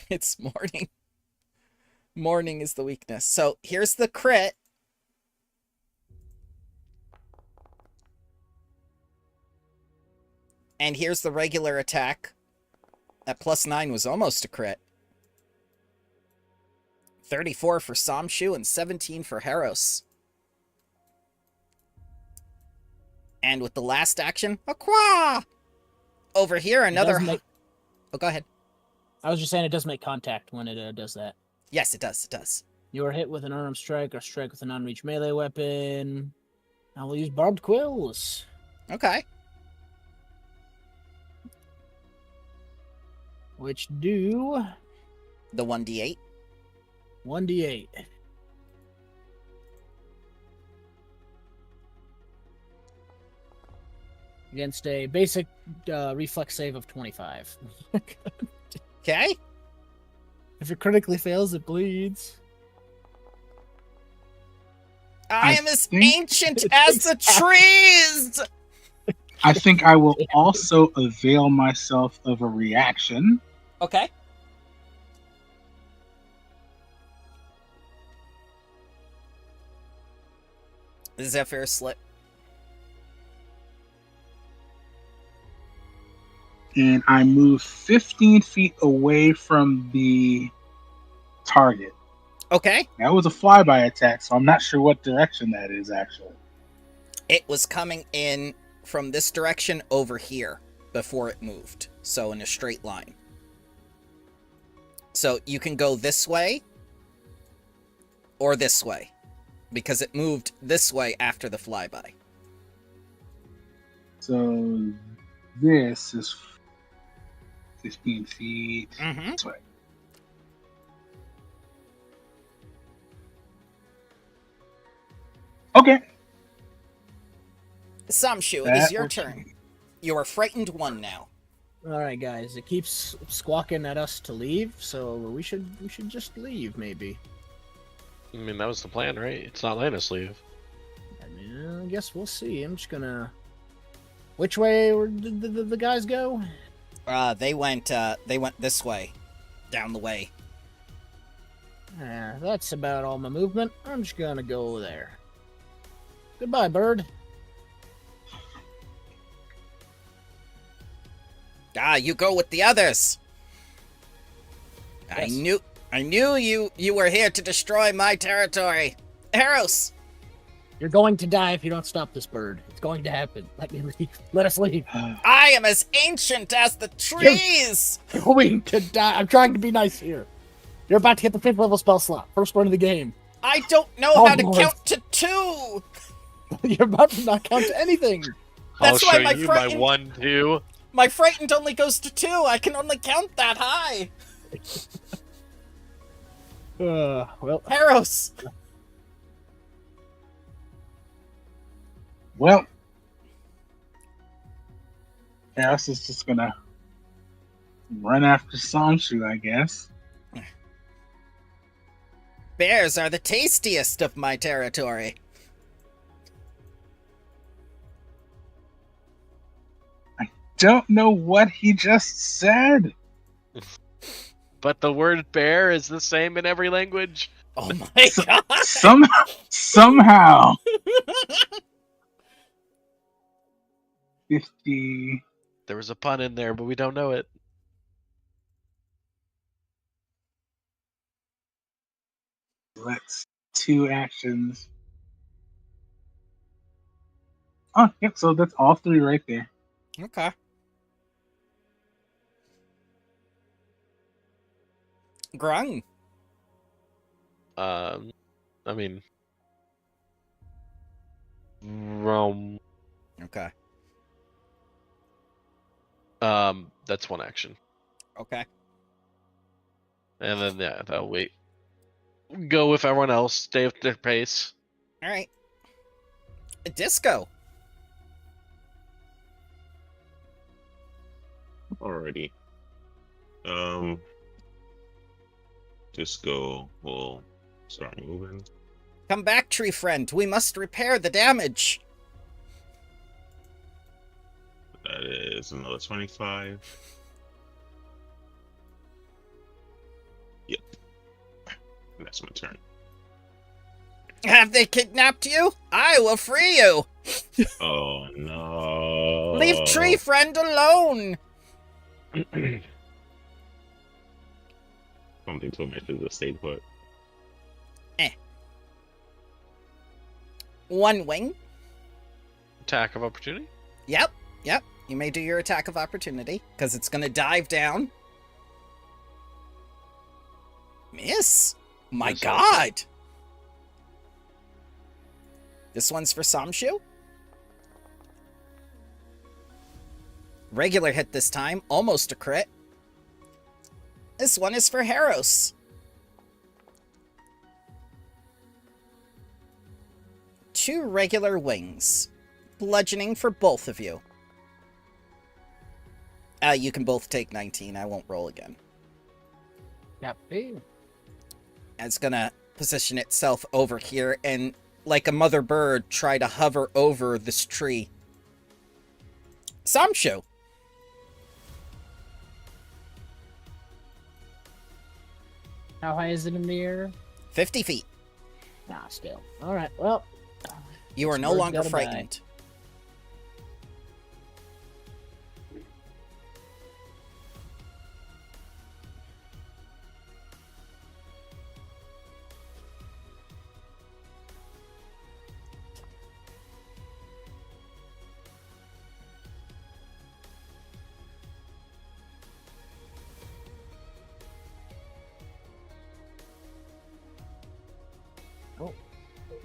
It's morning. Morning is the weakness. So here's the crit. And here's the regular attack. That +9 was almost a crit. 34 for Samshu and 17 for Haros. And with the last action, Aqua! Over here, another... Oh, go ahead. I was just saying it does make contact when it does that. Yes, it does. It does. You are hit with an unarmed strike or strike with a non-reach melee weapon. I will use barbed quills. Okay. Which do... The 1d8. 1d8. Against a basic reflex save of 25. Okay. If it critically fails, it bleeds. I am as ancient as the trees! I think I will also avail myself of a reaction. Okay. Is that fair slip? And I move 15 feet away from the target. Okay. That was a flyby attack, so I'm not sure what direction that is, actually. It was coming in from this direction over here before it moved. So in a straight line. So you can go this way or this way because it moved this way after the flyby. So this is 15 feet. Mm-hmm. This way. Okay. Samshu, it That is your works for turn. me. You are frightened one now. All right, guys. It keeps squawking at us to leave, so we should just leave, maybe. I mean, that was the plan, right? It's not letting us leave. I mean, I guess we'll see. I'm just gonna. Which way did the guys go? They went this way. Down the way. That's about all my movement. I'm just gonna go there. Goodbye, bird. You go with the others. Yes. I knew you were here to destroy my territory. Eros! You're going to die if you don't stop this bird. It's going to happen. Let me leave. Let us leave. I am as ancient as the trees! Going to die. I'm trying to be nice here. You're about to get the 5th level spell slot. First one of the game. I don't know Oh, how to Lord. count to 2! You're about to not count to anything. That's I'll why show my you my frightened- 1, 2. My frightened only goes to 2. I can only count that high. Well, Eros! Well, Eros is just gonna run after Samshu, I guess. Bears are the tastiest of my territory. Don't know what he just said. But the word bear is the same in every language. Oh my god! Somehow. 50. There was a pun in there, but we don't know it. Let's 2 actions. Oh, yep. So that's all 3 right there. Okay. Grung. I mean, Rome. Okay. That's 1 action, Okay. and then yeah, that'll wait. Go with everyone else. Stay with their pace. Alright. Disco. Alrighty. Disco will start moving. Come back, tree friend. We must repair the damage. That is another 25. Yep. That's my turn. Have they kidnapped you? I will free you. Oh no. Leave tree friend alone. Something told me I should have stayed put. 1 wing. Attack of opportunity. Yep. You may do your attack of opportunity, because it's going to dive down. Miss. My Miss god. This one's for Samshu. Regular hit this time. Almost a crit. This one is for Heros. 2 regular wings. Bludgeoning for both of you. You can both take 19. I won't roll again. Copy. It's gonna position itself over here and, like a mother bird, try to hover over this tree. Samshu. How high is it in the air? 50 feet. Nah, still. All right. Well, You are no Bird's longer gotta die. frightened.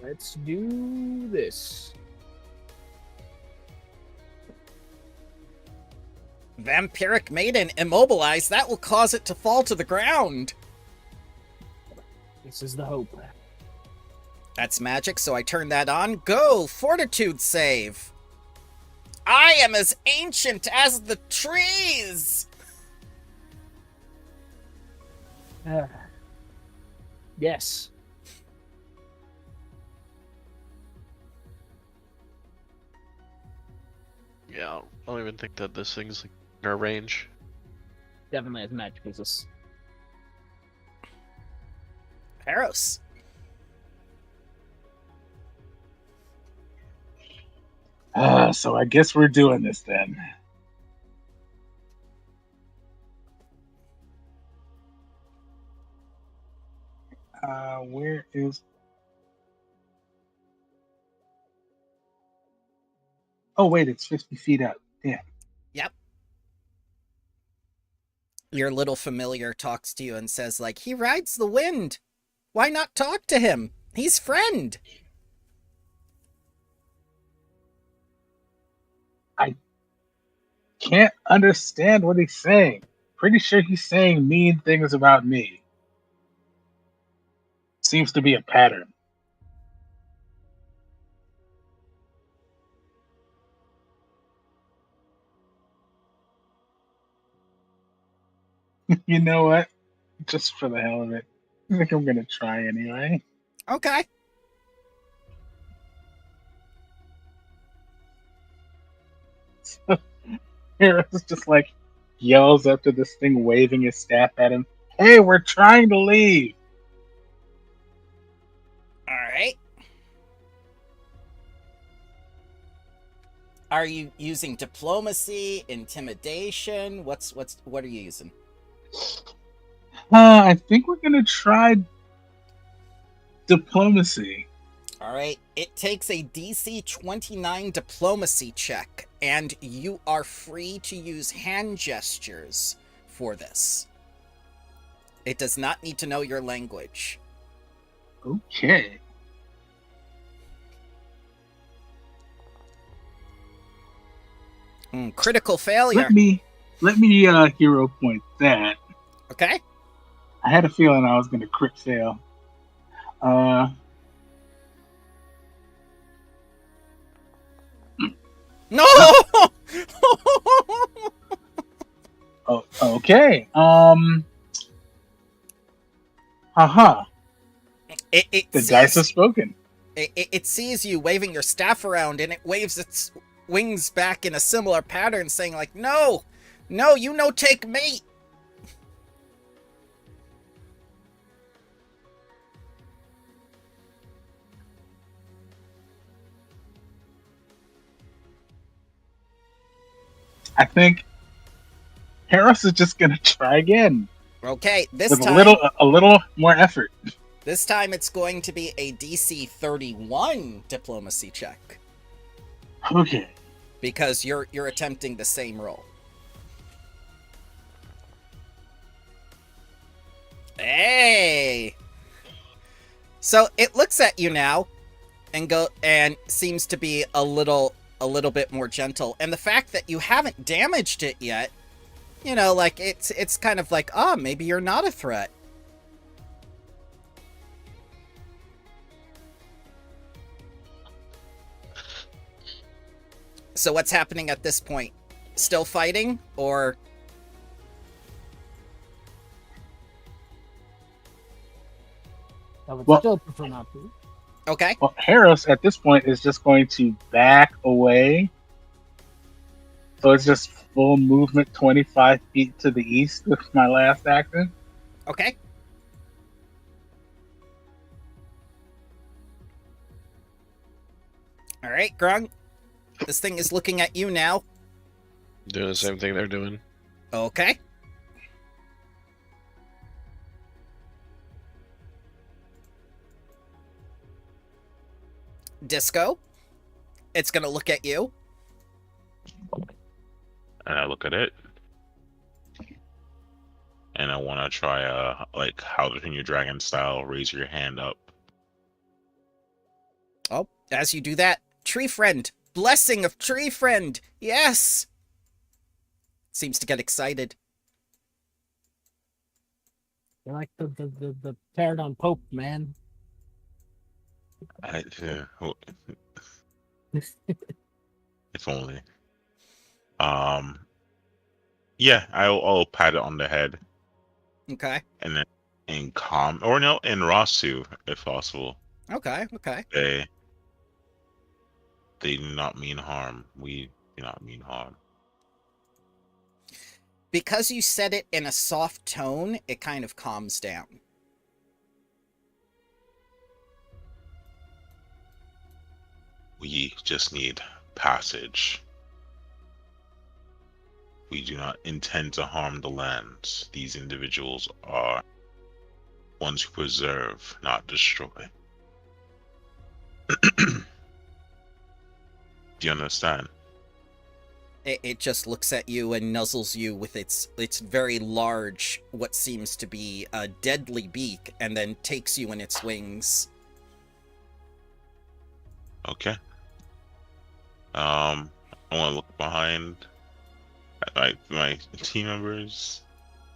let's do this. Vampiric Maiden, immobilize. That will cause it to fall to the ground. This is the hope. That's magic, so I turn that on. Go! Fortitude save! I am as ancient as the trees! Yes. Yeah, I don't even think that this thing's like in our range. Definitely has magic resist. Eros. So I guess we're doing this then. Where is... Oh, wait, it's 50 feet up. Damn. Yep. Your little familiar talks to you and says, like, he rides the wind. Why not talk to him? He's friend. I can't understand what he's saying. Pretty sure he's saying mean things about me. Seems to be a pattern. You know what? Just for the hell of it, I think I'm gonna try anyway. Okay. Heroes just like yells up to this thing, waving his staff at him. Hey, we're trying to leave. All right. Are you using diplomacy, intimidation? What are you using? I think we're gonna try diplomacy. All right. It takes a DC 29 diplomacy check, and you are free to use hand gestures for this. It does not need to know your language. Okay. Critical failure. Let me hero point that. Okay. I had a feeling I was gonna crit fail. No! Oh, okay. Haha. It The sees, dice have spoken. it sees you waving your staff around, and it waves its wings back in a similar pattern, saying like, no, you no take me. I think Harris is just gonna try again Okay, this with time, a little more effort. this time it's going to be a DC 31 diplomacy check Okay. because you're attempting the same roll. Hey. So it looks at you now and seems to be a little bit more gentle. And the fact that you haven't damaged it yet, you know, like it's kind of like, oh, maybe you're not a threat. So what's happening at this point? Still fighting, or I would Well- still prefer not to. okay? Well, Harris at this point is just going to back away. So it's just full movement 25 feet to the east with my last action. Okay. All right, Grung. This thing is looking at you now. Doing the same thing they're doing. Okay. Disco. It's gonna look at you. And I look at it. And I want to try, like, how to Your Dragon style, raise your hand up. Oh, as you do that, Tree Friend. Blessing of Tree Friend. Yes. Seems to get excited. You're like the Paragon Pope, man. If only. Yeah, I'll pat it on the head Okay. and then in calm, or no, in Rasu, if possible. Okay. They do not mean harm. We do not mean harm. Because you said it in a soft tone, it kind of calms down. We just need passage. We do not intend to harm the lands. These individuals are ones who preserve, not destroy. Do you understand? It just looks at you and nuzzles you with its very large, what seems to be a deadly beak, and then takes you in its wings. Okay. I want to look behind at my team members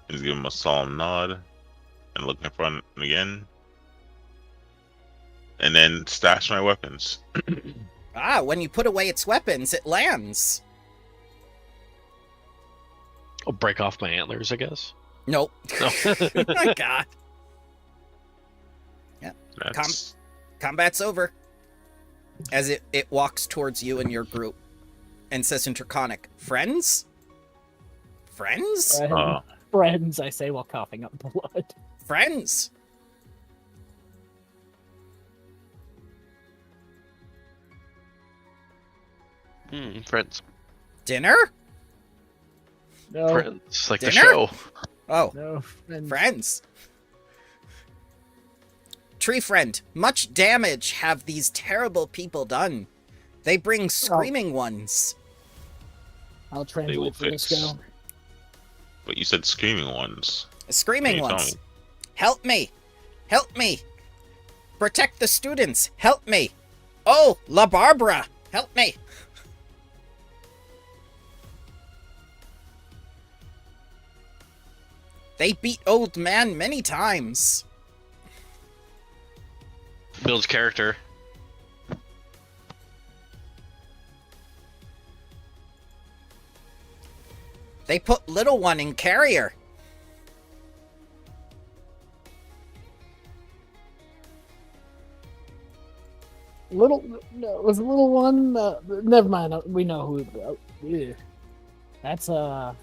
and just give them a solemn nod and look in front again. And then stash my weapons. Ah, when you put away its weapons, it lands. I'll break off my antlers, I guess. Nope. No. My God. That's... Combat's over. As it walks towards you and your group and says in Draconic, "Friends? Friends? Friends, I say while coughing up blood. Friends?" Friends. Dinner? No, Friends. Like the Dinner? show. Oh, no, friends. friends. Tree friend, much damage have these terrible people done. They bring screaming ones. I'll They will translate for this fix. go. But you said screaming ones. Screaming Can you tell ones. me? Help me! Help me! Protect the students! Help me! Oh, La Barbara! Help me! They beat old man many times. Builds character. They put little one in carrier. No, it was a little one. Never mind. We know who. Yeah. That's our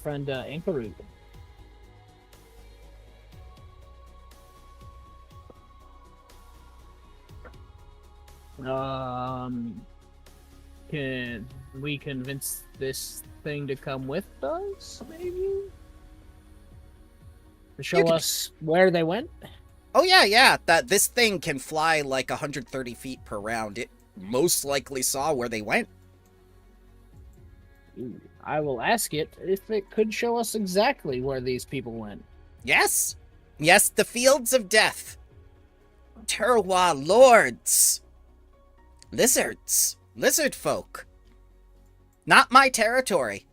friend Anchoroot. Can we convince this thing to come with us? Maybe to show us where they went. Oh yeah. This thing can fly like 130 feet per round. It most likely saw where they went. Ooh, I will ask it if it could show us exactly where these people went. Yes, the fields of death. Terwa lords. Lizards. Lizard folk. Not my territory.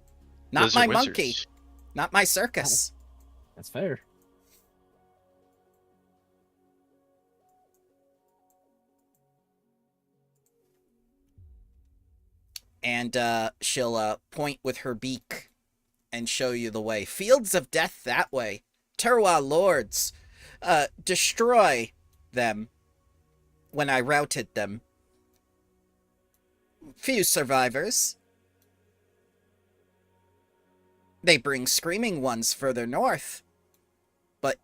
Not Lizard my wizards. monkey. Not my circus. That's fair. And she'll point with her beak and show you the way. Fields of death that way. Terwa lords. Destroy them when I routed them. Few survivors. They bring screaming ones further north. But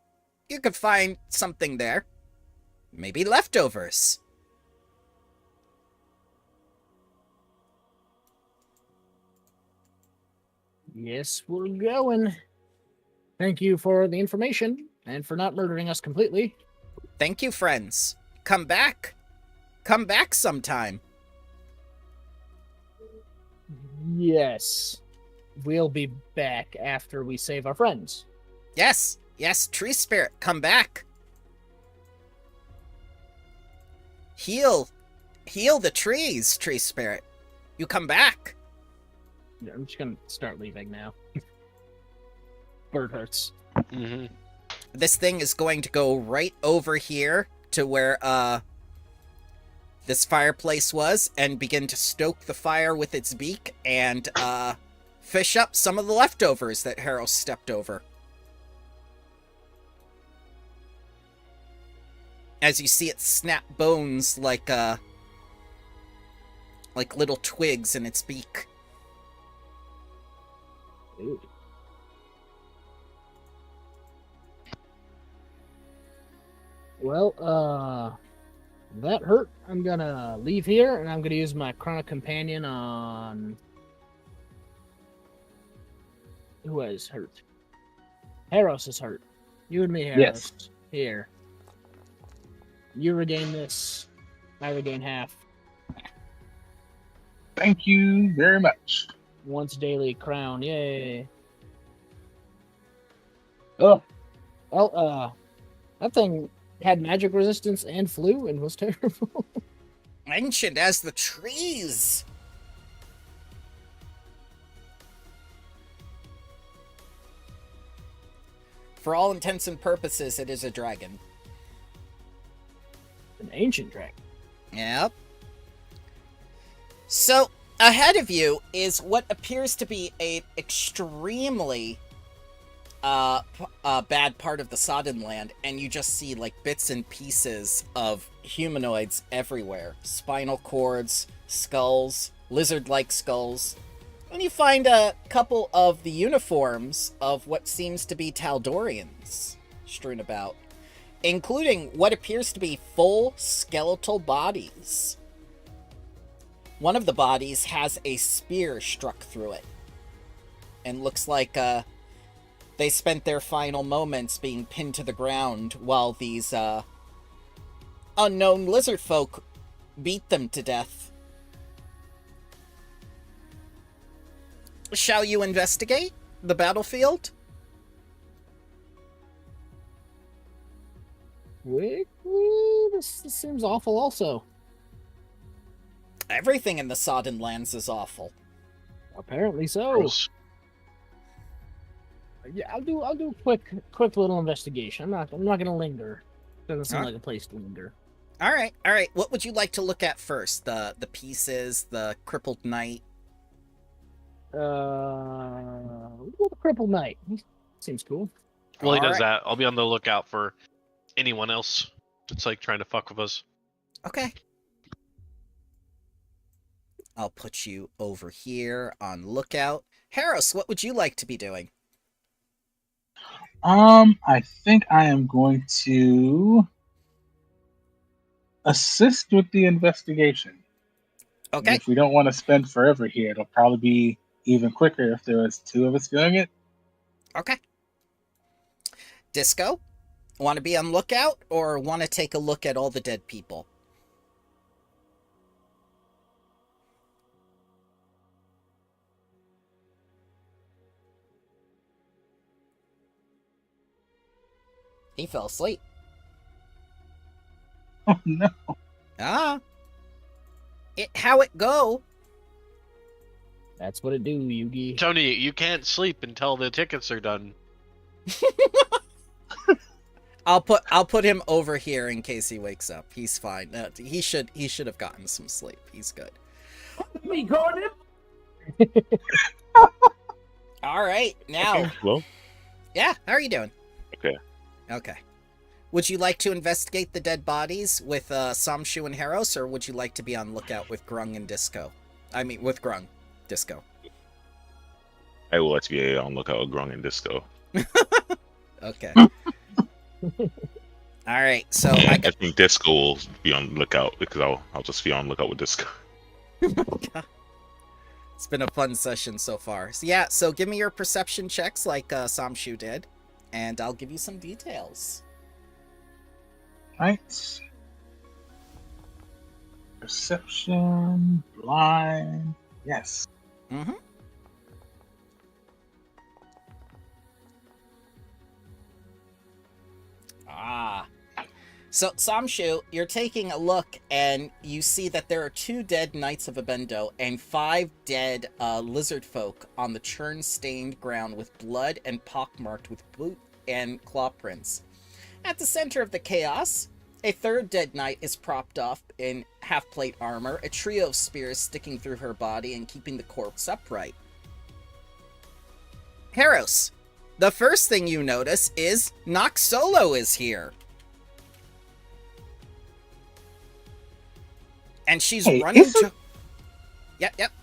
you could find something there. Maybe leftovers. Yes, we're going. Thank you for the information and for not murdering us completely. Thank you, friends. Come back. Come back sometime. Yes, we'll be back after we save our friends. Yes, tree spirit, come back. Heal the trees, tree spirit. You come back. Yeah, I'm just gonna start leaving now. Bird hurts. Mm-hmm. This thing is going to go right over here to where this fireplace was and begin to stoke the fire with its beak and fish up some of the leftovers that Harrow stepped over. As you see it snap bones like little twigs in its beak. Ooh. Well, that hurt. I'm gonna leave here, and I'm gonna use my Chronic Companion on... Who is hurt? Harros is hurt. You and me, Harros. Yes. Here. You regain this. I regain half. Thank you very much. Once daily crown. Yay. Oh, Well, that thing had magic resistance and flew and was terrible. Ancient as the trees! For all intents and purposes, it is a dragon. An ancient dragon. Yep. So, ahead of you is what appears to be a extremely bad part of the Sodden land, and you just see like bits and pieces of humanoids everywhere. Spinal cords, skulls, lizard-like skulls. And you find a couple of the uniforms of what seems to be Taldorians strewn about, including what appears to be full skeletal bodies. One of the bodies has a spear struck through it, and looks like they spent their final moments being pinned to the ground while these unknown lizard folk beat them to death. Shall you investigate the battlefield? Wait, this seems awful also. Everything in the Sodden lands is awful. Apparently so. Gross. Yeah, I'll do a quick little investigation. I'm not gonna linger. Doesn't seem Alright. like a place to linger. All right. What would you like to look at first? The pieces, the crippled knight. We'll do the crippled knight. Seems cool. While he does Alright. that, I'll be on the lookout for anyone else that's like trying to fuck with us. Okay. I'll put you over here on lookout. Harris, what would you like to be doing? I think I am going to assist with the investigation. Okay. If we don't want to spend forever here, it'll probably be even quicker if there was two of us doing it. Okay. Disco, want to be on lookout or want to take a look at all the dead people? He fell asleep. Oh no. Ah. How it go? That's what it do, Yugi. Tony, you can't sleep until the tickets are done. I'll put him over here in case he wakes up. He's fine. He should have gotten some sleep. He's good. Me going All right, now. Okay, well, Yeah, how are you doing? Okay. Okay. Would you like to investigate the dead bodies with Samshu and Harros, or would you like to be on lookout with Grung and Disco? I mean, with Grung, Disco. I will let you be on lookout with Grung and Disco. Okay. All right, so And I I got. think Disco will be on lookout because I'll just be on lookout with Disco. It's been a fun session so far. So yeah, so give me your perception checks like Samshu did, and I'll give you some details. Right. Perception, blind. Yes. Mm-hmm. Ah. So, Samshu, you're taking a look, and you see that there are 2 dead Knights of Abendo and 5 dead lizard folk on the churn-stained ground with blood and pockmarked with boot and claw prints. At the center of the chaos, a 3rd dead knight is propped up in half-plate armor, a trio of spears sticking through her body and keeping the corpse upright. Heros, the first thing you notice is Noxolo is here. And she's running to... Yep.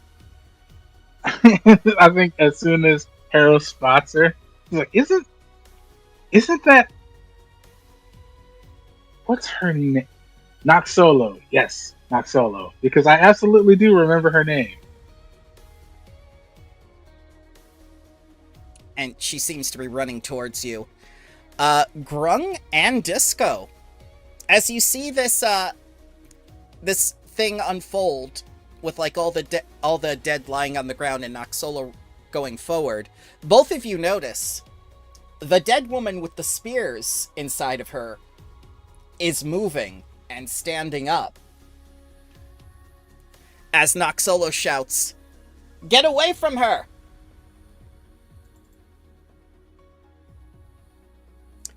I think as soon as Harold spots her, he's like, isn't that... What's her name? Noxolo. Yes, Noxolo. Because I absolutely do remember her name. And she seems to be running towards you. Grung and Disco. As you see this thing unfold with like all the dead lying on the ground and Noxolo going forward, both of you notice the dead woman with the spears inside of her is moving and standing up. As Noxolo shouts, "Get away from her!"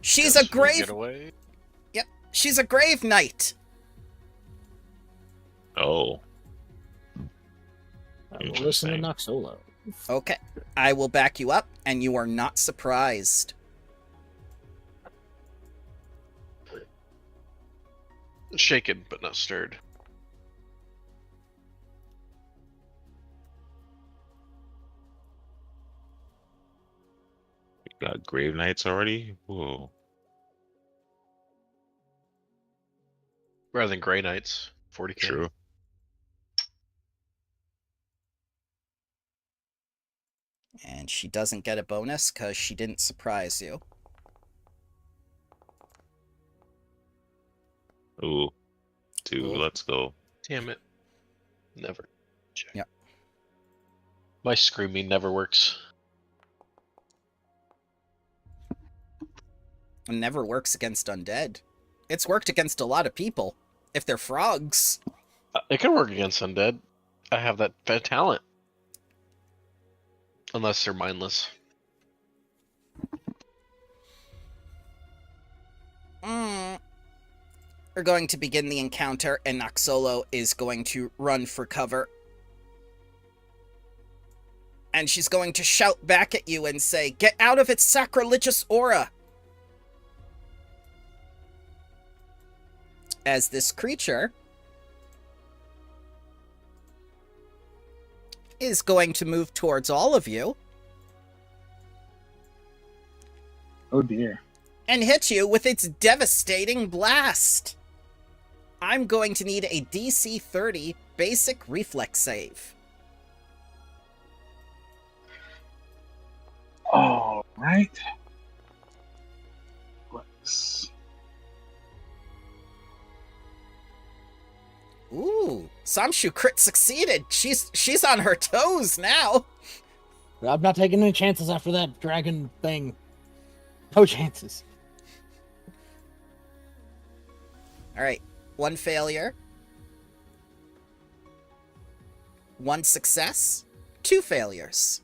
She's a grave... Get away. Yep, she's a grave knight. Oh. I will listen to Interesting. Noxolo. Okay, I will back you up, and you are not surprised. Shaken but not stirred. We got Grave Knights already? Whoa. Rather than Grey Knights, 40k. True. And she doesn't get a bonus because she didn't surprise you. Ooh. 2, Ooh. let's go. Damn it. Never. Check. Yep. My screaming never works. It never works against undead. It's worked against a lot of people. If they're frogs. It can work against undead. I have that talent. Unless they're mindless. We're going to begin the encounter, and Noxolo is going to run for cover. And she's going to shout back at you and say, "Get out of its sacrilegious aura!" As this creature is going to move towards all of you Oh dear. and hit you with its devastating blast. I'm going to need a DC 30 basic reflex save. All right. Let's... Ooh, Samshu crit succeeded. She's on her toes now. I'm not taking any chances after that dragon thing. No chances. All right, 1 failure, 1 success, 2 failures.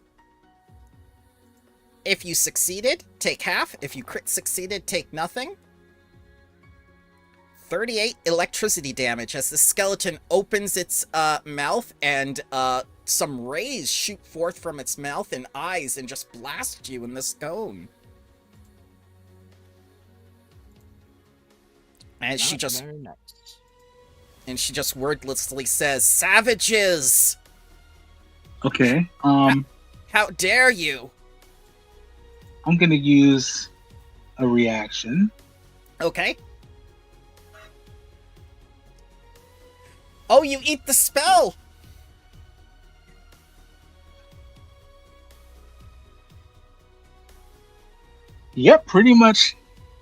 If you succeeded, take half. If you crit succeeded, take nothing. 38 electricity damage as the skeleton opens its mouth and some rays shoot forth from its mouth and eyes and just blast you in this cone. And she Not just very nice. wordlessly says, "Savages! Okay. How dare you?" I'm gonna use a reaction. Okay. Oh, you eat the spell! Yep, pretty much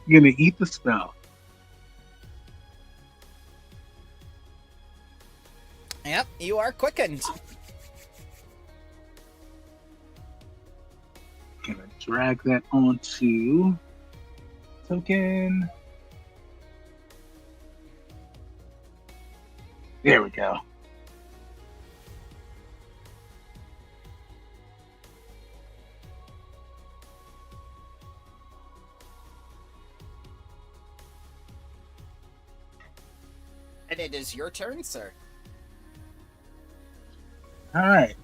gonna eat the spell. Yep, you are quickened. Gonna drag that onto token. There we go. And it is your turn, sir. All right.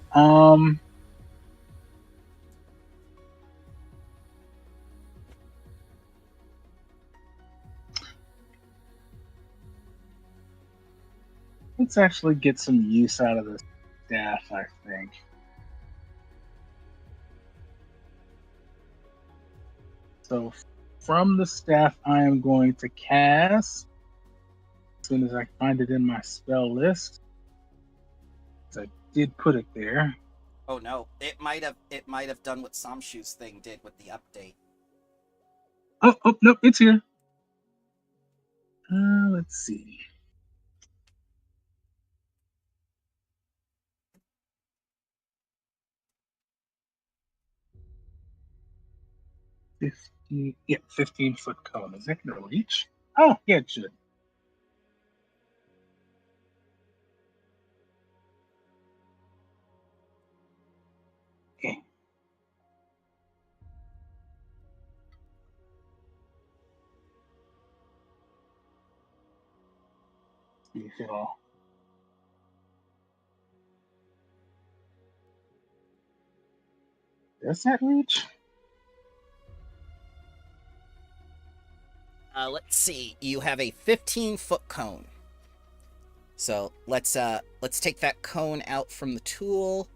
Let's actually get some use out of the staff, I think. So from the staff, I am going to cast, as soon as I find it in my spell list. So I did put it there. Oh no, it might have done what Samshu's thing did with the update. Oh, no, it's here. Let's see. Yeah, 15-foot cone. Is that going to reach? Oh, yeah, it should. Okay. See if it'll. Does that reach? Let's see. You have a 15-foot cone. So let's take that cone out from the tool.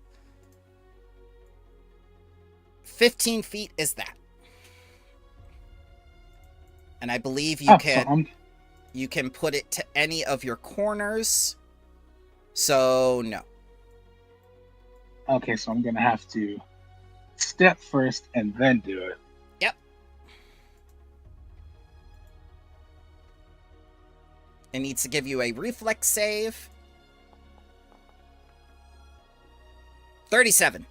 15 feet is that. And I believe you can put it to any of your corners. So no. Okay, so I'm gonna have to step first and then do it. Yep. It needs to give you a reflex save. 37.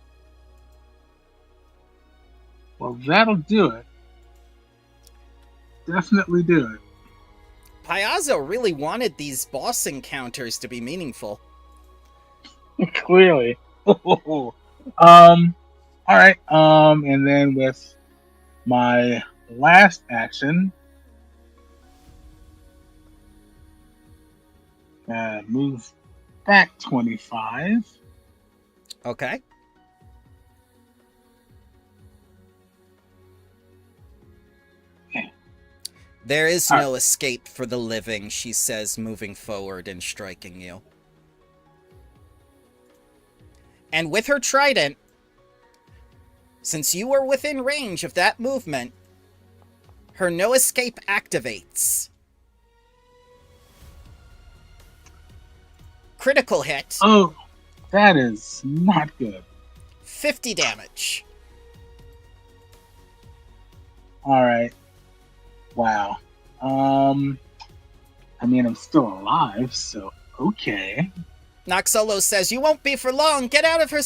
Well, that'll do it. Definitely do it. Piazzo really wanted these boss encounters to be meaningful. Clearly. All right. And then with my last action, move back 25. Okay. Okay. There is no escape for the living, she says, moving forward and striking you. And with her trident, since you were within range of that movement, her no escape activates. Critical hit. Oh, that is not good. 50 damage. All right. Wow. I mean, I'm still alive, so okay. Noxolo says, "You won't be for long. Get out of her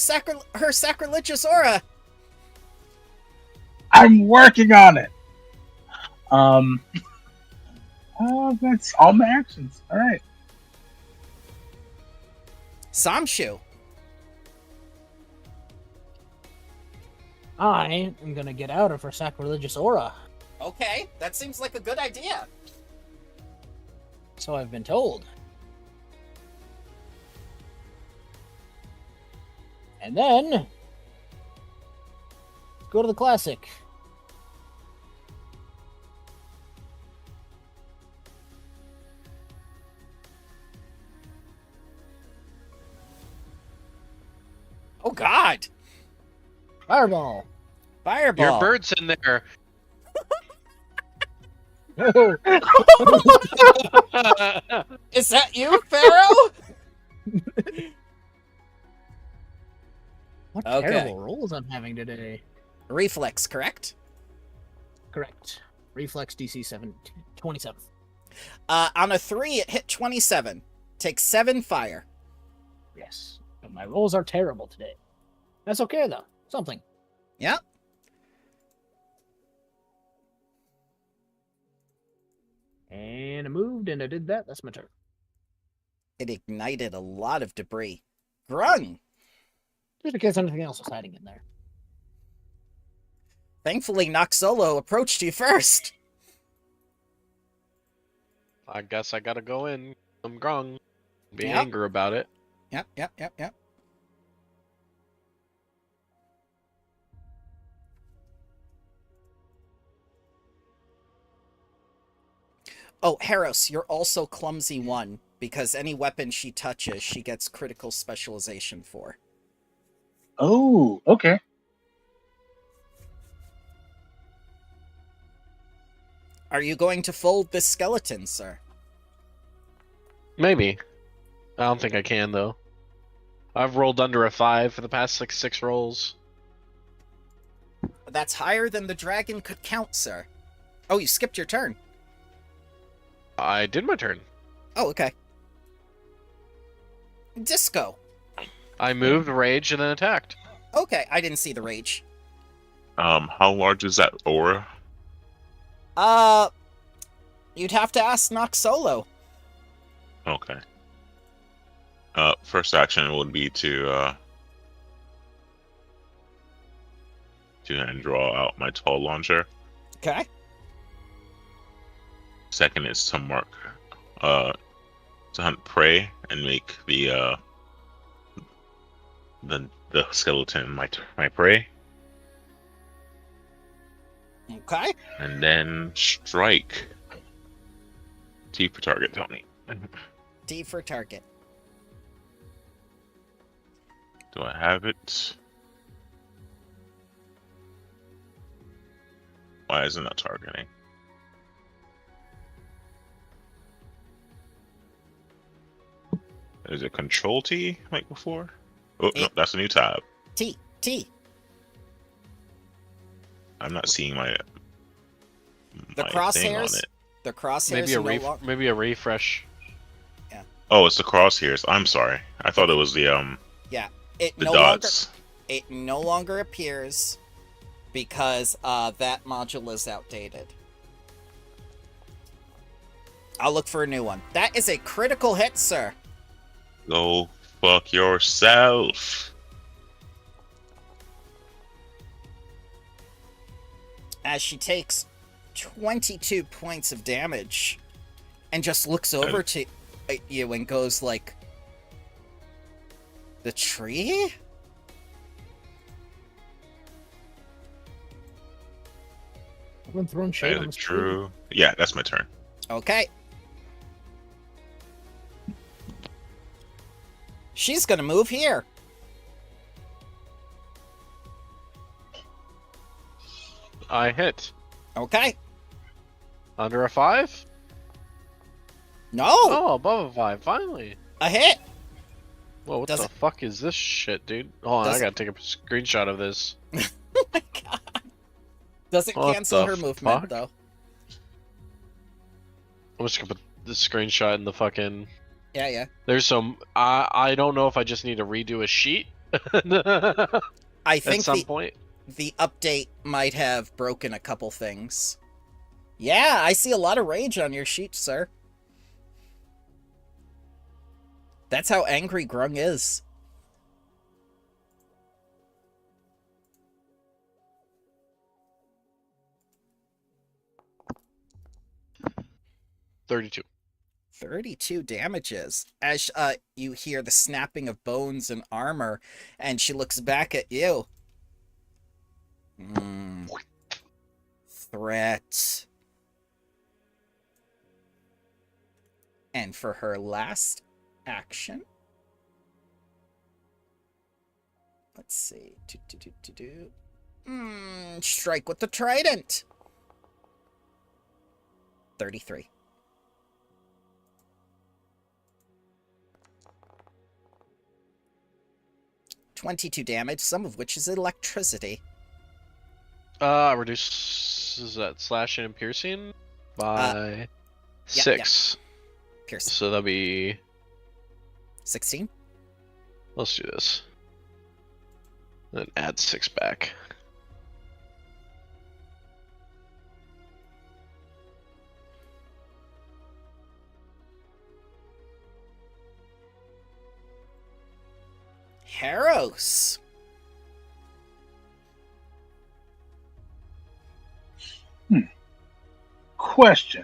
sacrilegious aura." I'm working on it. That's all my actions. All right. Samshu. I am gonna get out of her sacrilegious aura. Okay, that seems like a good idea. So I've been told. And then go to the classic. Oh God! Fireball. Fireball. Your bird's in there. Is that you, Pharaoh? What Okay. terrible rolls I'm having today. Reflex, correct? Correct. Reflex DC 27. On a 3, it hit 27. Take 7 fire. Yes. But my rolls are terrible today. That's okay though. Something. Yep. And I moved and I did that. That's my turn. It ignited a lot of debris. Grung! Just in case anything else was hiding in there. Thankfully, Noxolo approached you first. I guess I gotta go in. I'm grung. Be Yep. angry about it. Yep. Oh, Harros, you're also clumsy 1, because any weapon she touches, she gets critical specialization for. Oh, okay. Are you going to fold this skeleton, sir? Maybe. I don't think I can, though. I've rolled under a 5 for the past, like, 6 rolls. That's higher than the dragon could count, sir. Oh, you skipped your turn. I did my turn. Oh, okay. Disco. I moved, raged, and then attacked. Okay, I didn't see the rage. How large is that aura? You'd have to ask Noxolo. Okay. First action would be to draw out my tall launcher. Okay. Second is to mark, to hunt prey and make the skeleton my prey, Okay. and then strike. T for target, Tony. D for target. Do I have it? Why isn't that targeting? Is it Control T like before? Oh, no, that's a new tab. T. I'm not seeing my The thing on crosshairs. it. The crosshairs. Maybe a refresh. Oh, it's the crosshairs. I'm sorry. I thought it was the It the no dots. longer. It no longer appears because that module is outdated. I'll look for a new one. That is a critical hit, sir. Go fuck yourself. As she takes 22 points of damage and just looks over to you and goes like, the tree? I've been throwing shade That on is this tree. true. Yeah, that's my turn. Okay. She's gonna move here. I hit. Okay. Under a 5? No! Oh, above a 5, finally. A hit! Whoa, what Does the it- fuck is this shit, dude? Hold on, Does I gotta take a screenshot of this. Oh my god. Doesn't What cancel the her movement, fuck? though. I'm just gonna put this screenshot in the fucking... Yeah. There's some... I don't know if I just need to redo a sheet I at think some point. the update might have broken a couple things. Yeah, I see a lot of rage on your sheet, sir. That's how angry Grung is. $32. 32 damages as you hear the snapping of bones and armor, and she looks back at you. Threat. And for her last action, let's see. Strike with the trident. 33. $22 damage, some of which is electricity. Reduces that slashing and piercing by yeah, 6. Pierce. So that'll be... 16. Let's do this. Then add 6 back. Harrows. Question.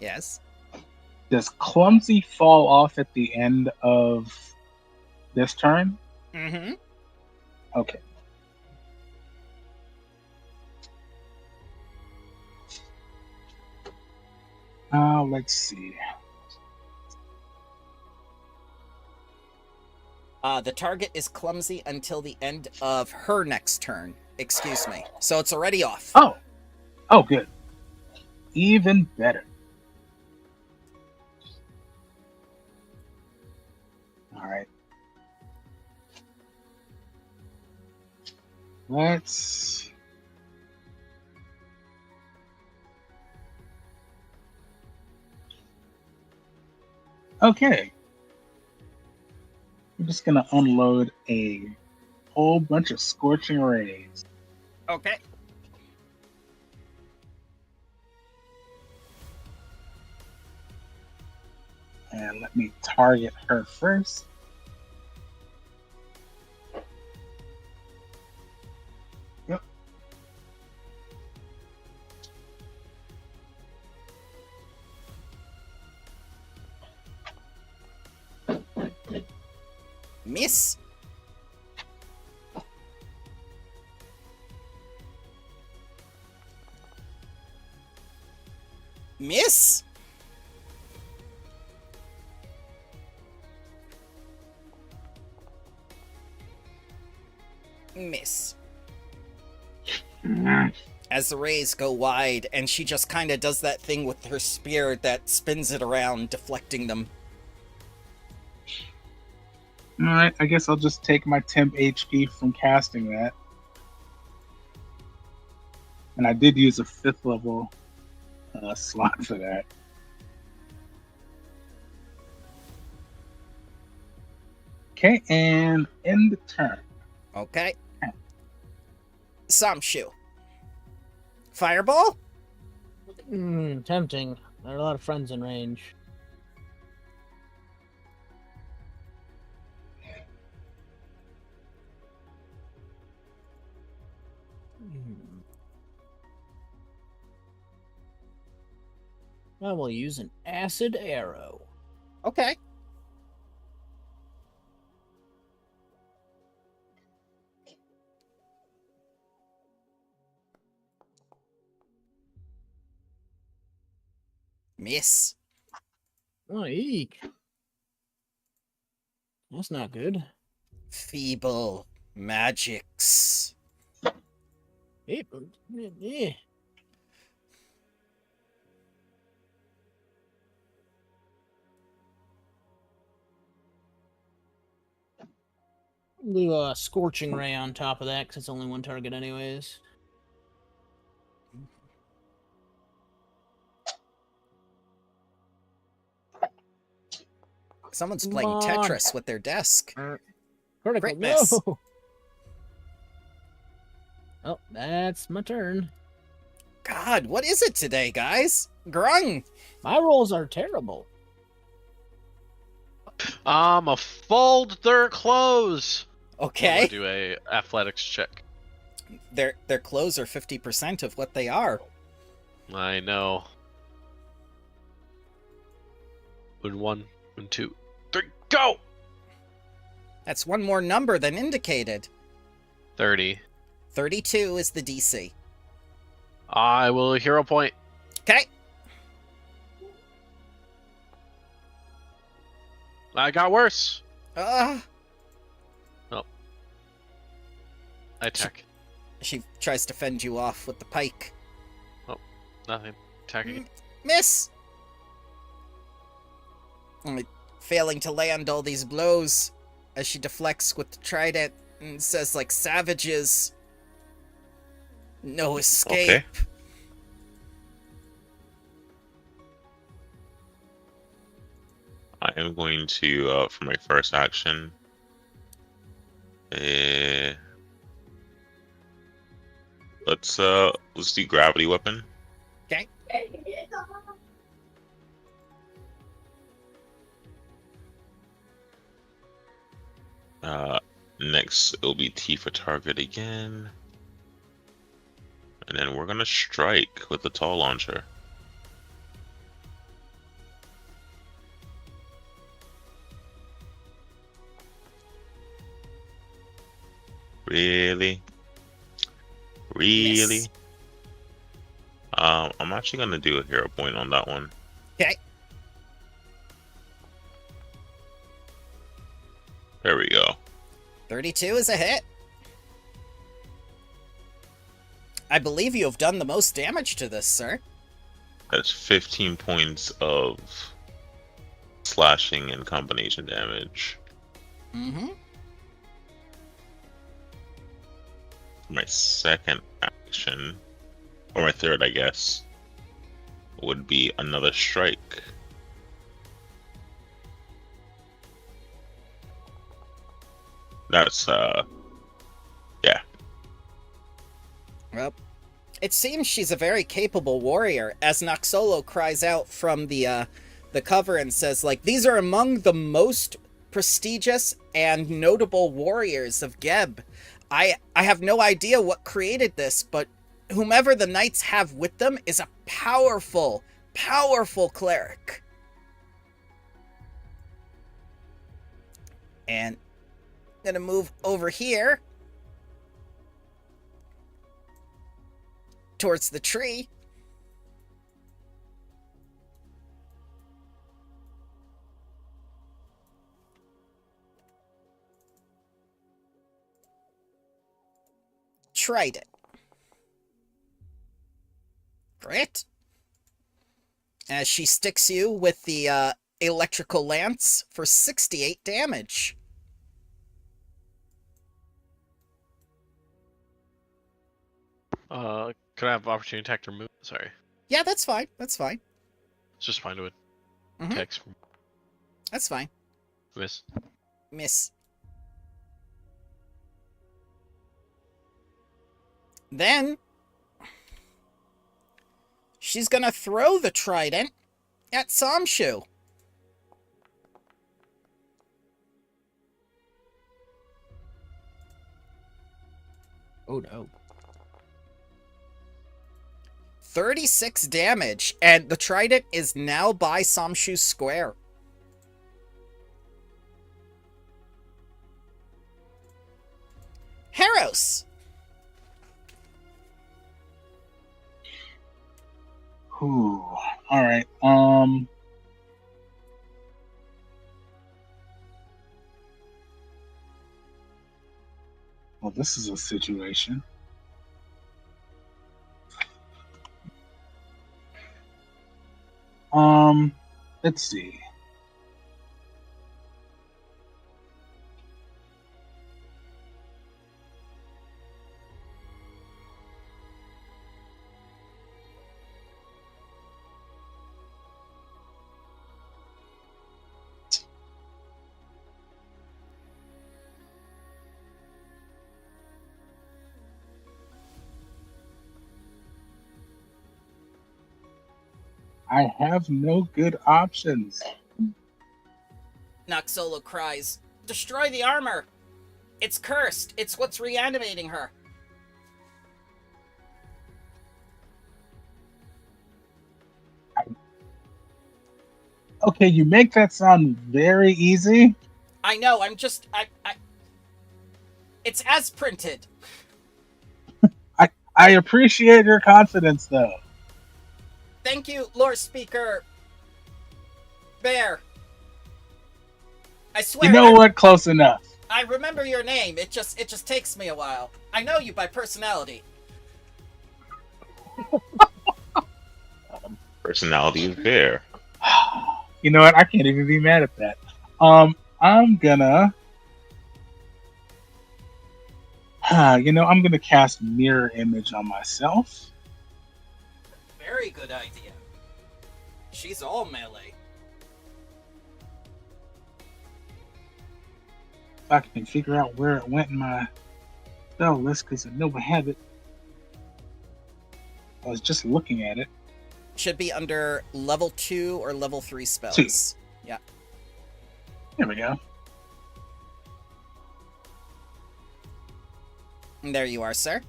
Yes. Does clumsy fall off at the end of this turn? Mm-hmm. Okay. Let's see. The target is clumsy until the end of her next turn. Excuse me. So it's already off. Oh, good. Even better. All right. Let's. Okay. I'm just gonna unload a whole bunch of scorching rays. Okay. And let me target her first. Yep. Miss. Miss. Miss. As the rays go wide, and she just kind of does that thing with her spear that spins it around, deflecting them. Alright, I guess I'll just take my temp HP from casting that. And I did use a 5th level slot for that. Okay, and end the turn. Okay. Samshu. Fireball? Tempting. There are a lot of friends in range. I will use an acid arrow. Okay. Miss. Oh, eek. That's not good. Feeble magics. Eh. Do a scorching ray on top of that, because it's only one target anyways. Someone's Come playing on. Tetris with their desk. Critical, Crit miss. no! Oh, that's my turn. God, what is it today, guys? Grung. My rolls are terrible. A fold their clothes. I Okay. want to do a athletics check. Their clothes are 50% of what they are. I know. One, two, three, go! That's one more number than indicated. 30. 32 is the DC. I will hero point. Okay. I got worse. Uh, I attack. she tries to fend you off with the pike. Nothing. Attacking. Miss! Only failing to land all these blows as she deflects with the trident and says, like, savages. No escape. Okay. I am going to, for my first action, let's do gravity weapon. Okay. Next, it'll be T for target again. And then we're gonna strike with the tall launcher. Really? Really? Miss. I'm actually gonna do a hero point on that one. Okay. There we go. 32 is a hit. I believe you have done the most damage to this, sir. That's 15 points of slashing and combination damage. Mm-hmm. My second action, or my third, I guess, would be another strike. That's, yeah. Well, it seems she's a very capable warrior, as Noxolo cries out from the cover and says, like, these are among the most prestigious and notable warriors of Geb. I have no idea what created this, but whomever the knights have with them is a powerful, powerful cleric. And I'm gonna move over here towards the tree. Tried it. Great. As she sticks you with the electrical lance for 68 damage. Could I have opportunity attack to remove? Sorry. Yeah, that's fine. That's fine. It's just fine to it. Mhm. Text. That's fine. Miss. Miss. Then she's gonna throw the trident at Samshu. Oh no. 36 damage, and the trident is now by Samshu's square. Heros. Ooh. All right. Well, this is a situation. Let's see. I have no good options. Noxolo cries, "Destroy the armor! It's cursed! It's what's reanimating her!" Okay, you make that sound very easy. I know, it's as printed. I appreciate your confidence, though. Thank you, Lord Speaker Bear. I swear. You know what? Close enough. I remember your name. It just takes me a while. I know you by personality. Personality is there. You know what? I can't even be mad at that. I'm gonna. I'm gonna cast Mirror Image on myself. Very good idea. She's all melee. If I can figure out where it went in my spell list, because I know I have it. I was just looking at it. Should be under level 2 or level 3 spells. Yeah. There we go. And there you are, sir.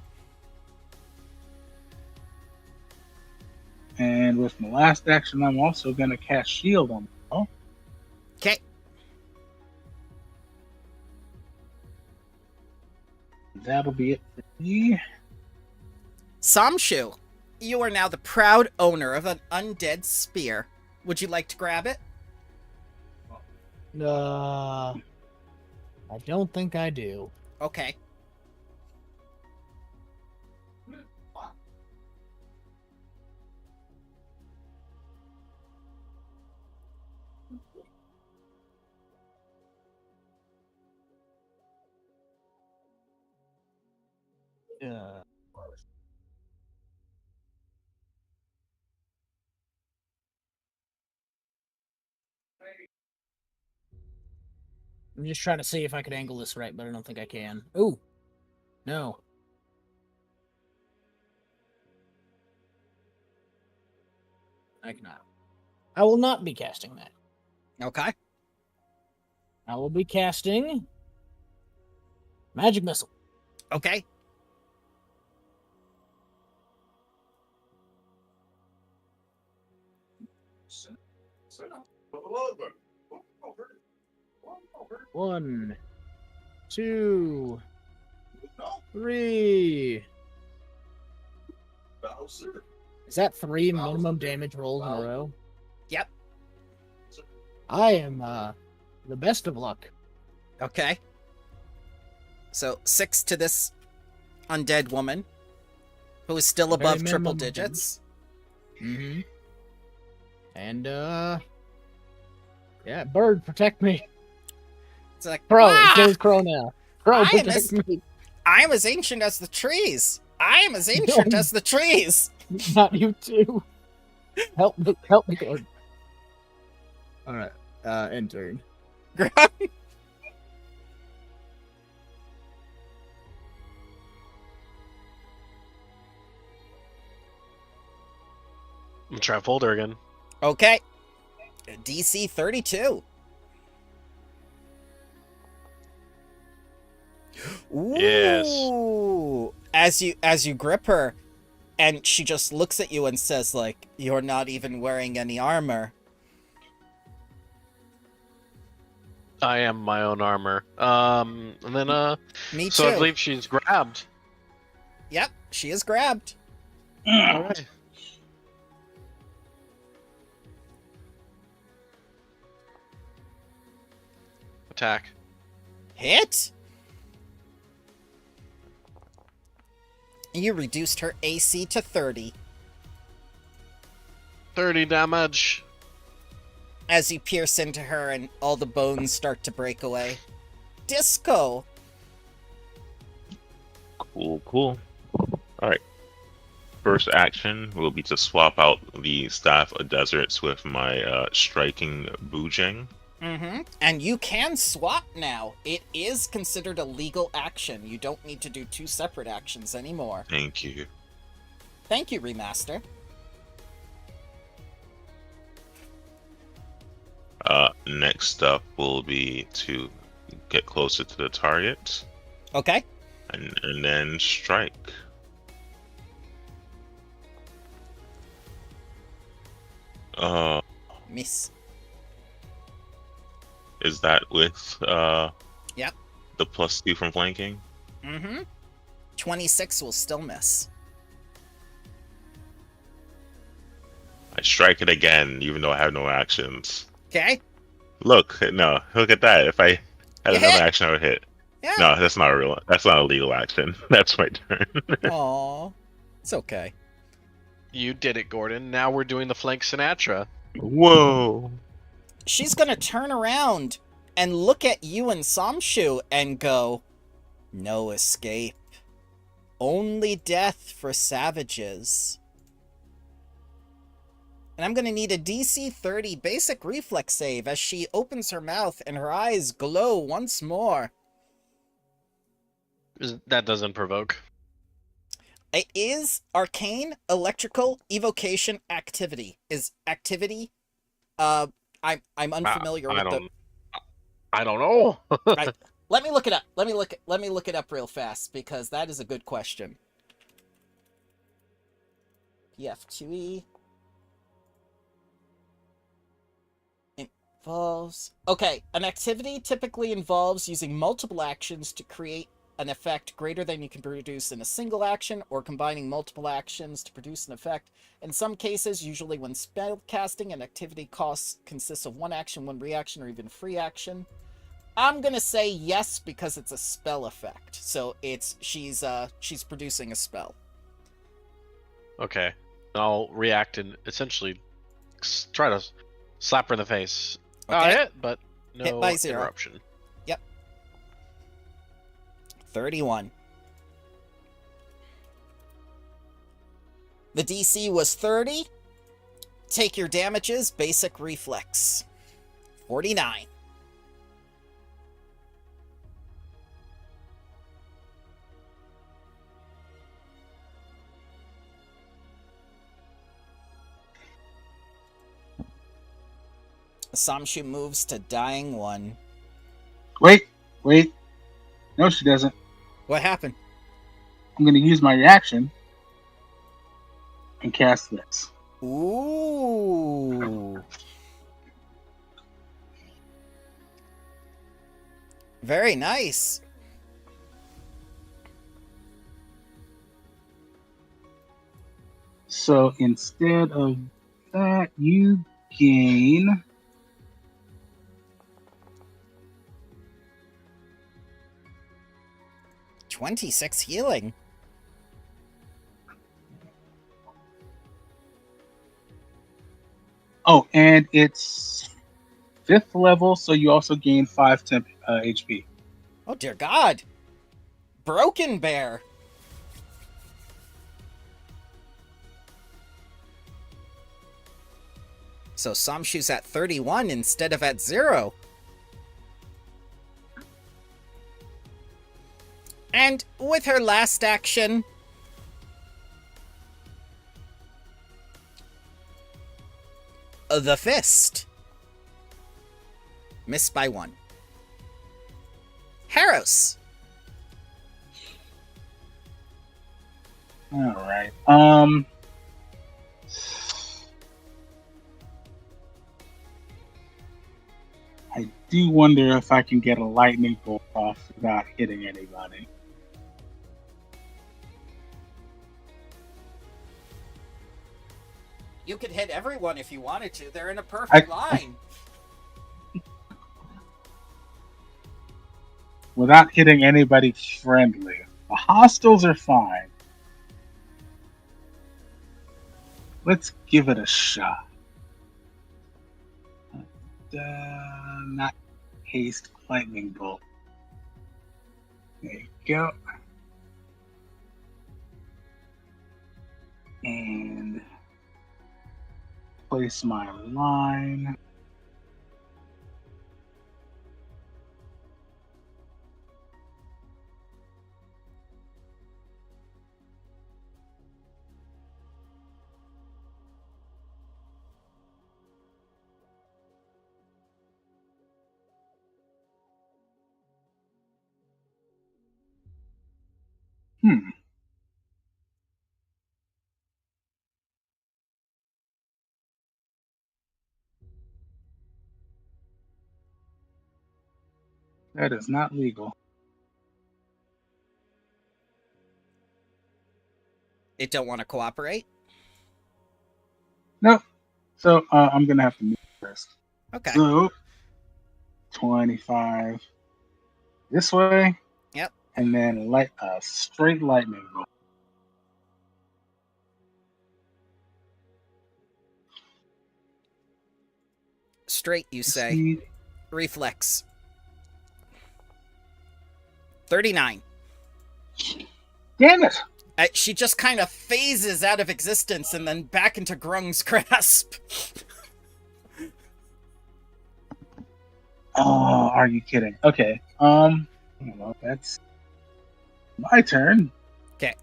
And with my last action, I'm also going to cast Shield on them. Okay. That'll be it for me. Samshu, you are now the proud owner of an undead spear. Would you like to grab it? I don't think I do. Okay. I'm just trying to see if I could angle this right, but I don't think I can. Ooh. No. I cannot. I will not be casting that. Okay. I will be casting Magic Missile. Okay. One, two, three. Is that 3 minimum damage rolls in a row? Yep. I am the best of luck. Okay. So 6 to this undead woman, who is still Very above triple minimum digits. Mm-hmm. And yeah, bird, protect me. It's like, Crow, "Ah! it kills Crow now. Crow, I am protect me. I am as ancient as the trees. I am as ancient No. as the trees. Not you too. Help me, Gordon. Alright, end turn. I'm trying to fold her again. Okay. DC 32. Yes. Ooh. As you grip her, and she just looks at you and says, like, "You're not even wearing any armor." I am my own armor. And then Me so too. I believe she's grabbed. Yep, she is grabbed. All right. Attack. Hit. You reduced her AC to 30. 30 damage. As you pierce into her and all the bones start to break away. Disco. Cool. Alright. First action will be to swap out the Staff of Deserts with my Striking Boojang. Mm-hmm. And you can swap now. It is considered a legal action. You don't need to do 2 separate actions anymore. Thank you. Thank you, Remaster. Next up will be to get closer to the target Okay. and then strike. Miss. Is that with Yep. the +2 from flanking? Mm-hmm. 26 will still miss. I strike it again, even though I have no actions. Okay. Look at that. If I had You another hit. action, I would hit. Yeah. No, that's not a legal action. That's my turn. Aw. It's okay. You did it, Gordon. Now we're doing the flank Sinatra. Whoa. She's gonna turn around and look at you and Samshu and go, "No escape. Only death for savages." And I'm gonna need a DC 30 basic reflex save as she opens her mouth and her eyes glow once more. That doesn't provoke. It is arcane electrical evocation activity. Is activity? I'm unfamiliar with the. I don't know. Let me look it up. Let me look it up real fast because that is a good question. PF2E involves... Okay, an activity typically involves using multiple actions to create an effect greater than you can produce in a single action, or combining multiple actions to produce an effect. In some cases, usually when spell casting, an activity consists of one action, one reaction, or even free action. I'm gonna say yes because it's a spell effect. So she's producing a spell. Okay. I'll react and essentially try to slap her in the face. Okay. Hit, but no Hit by 0. interruption. Yep. 31. The DC was 30. Take your damages, basic reflex. 49. Samshu moves to dying 1. Wait. No, she doesn't. What happened? I'm going to use my reaction and cast this. Ooh. Very nice. So instead of that, you gain 26 healing. Oh, and it's 5th level, so you also gain 5 temp HP. Oh dear God. Broken Bear. So Samshu's at 31 instead of at 0. And with her last action, the fist. Missed by 1. Harros. All right. I do wonder if I can get a lightning bolt off without hitting anybody. You could hit everyone if you wanted to. They're in a perfect line. Without hitting anybody friendly. The hostiles are fine. Let's give it a shot. Not haste lightning bolt. There you go. And place my line. That is not legal. It don't want to cooperate? Nope. So I'm gonna have to move first. Okay. So 25 this way. Yep. And then straight lightning bolt. Straight, you say. See, Reflex. 39. damn it! She just kind of phases out of existence and then back into Grung's grasp. Oh, are you kidding? Okay. Well, that's my turn. Okay.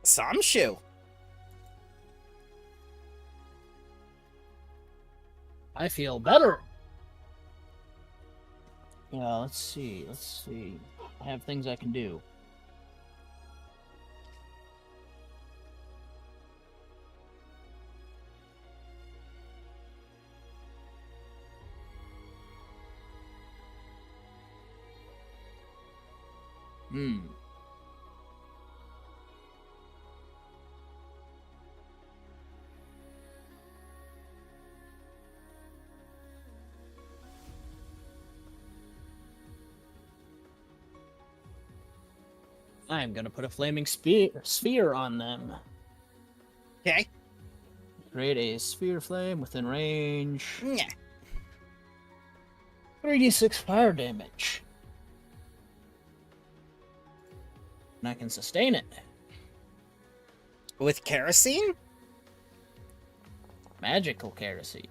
Samshu. I feel better. Yeah, let's see. I have things I can do. Hmm. I'm gonna put a flaming sphere on them. Okay. Create a sphere flame within range. Yeah. 3d6 fire damage. And I can sustain it. With kerosene? Magical kerosene.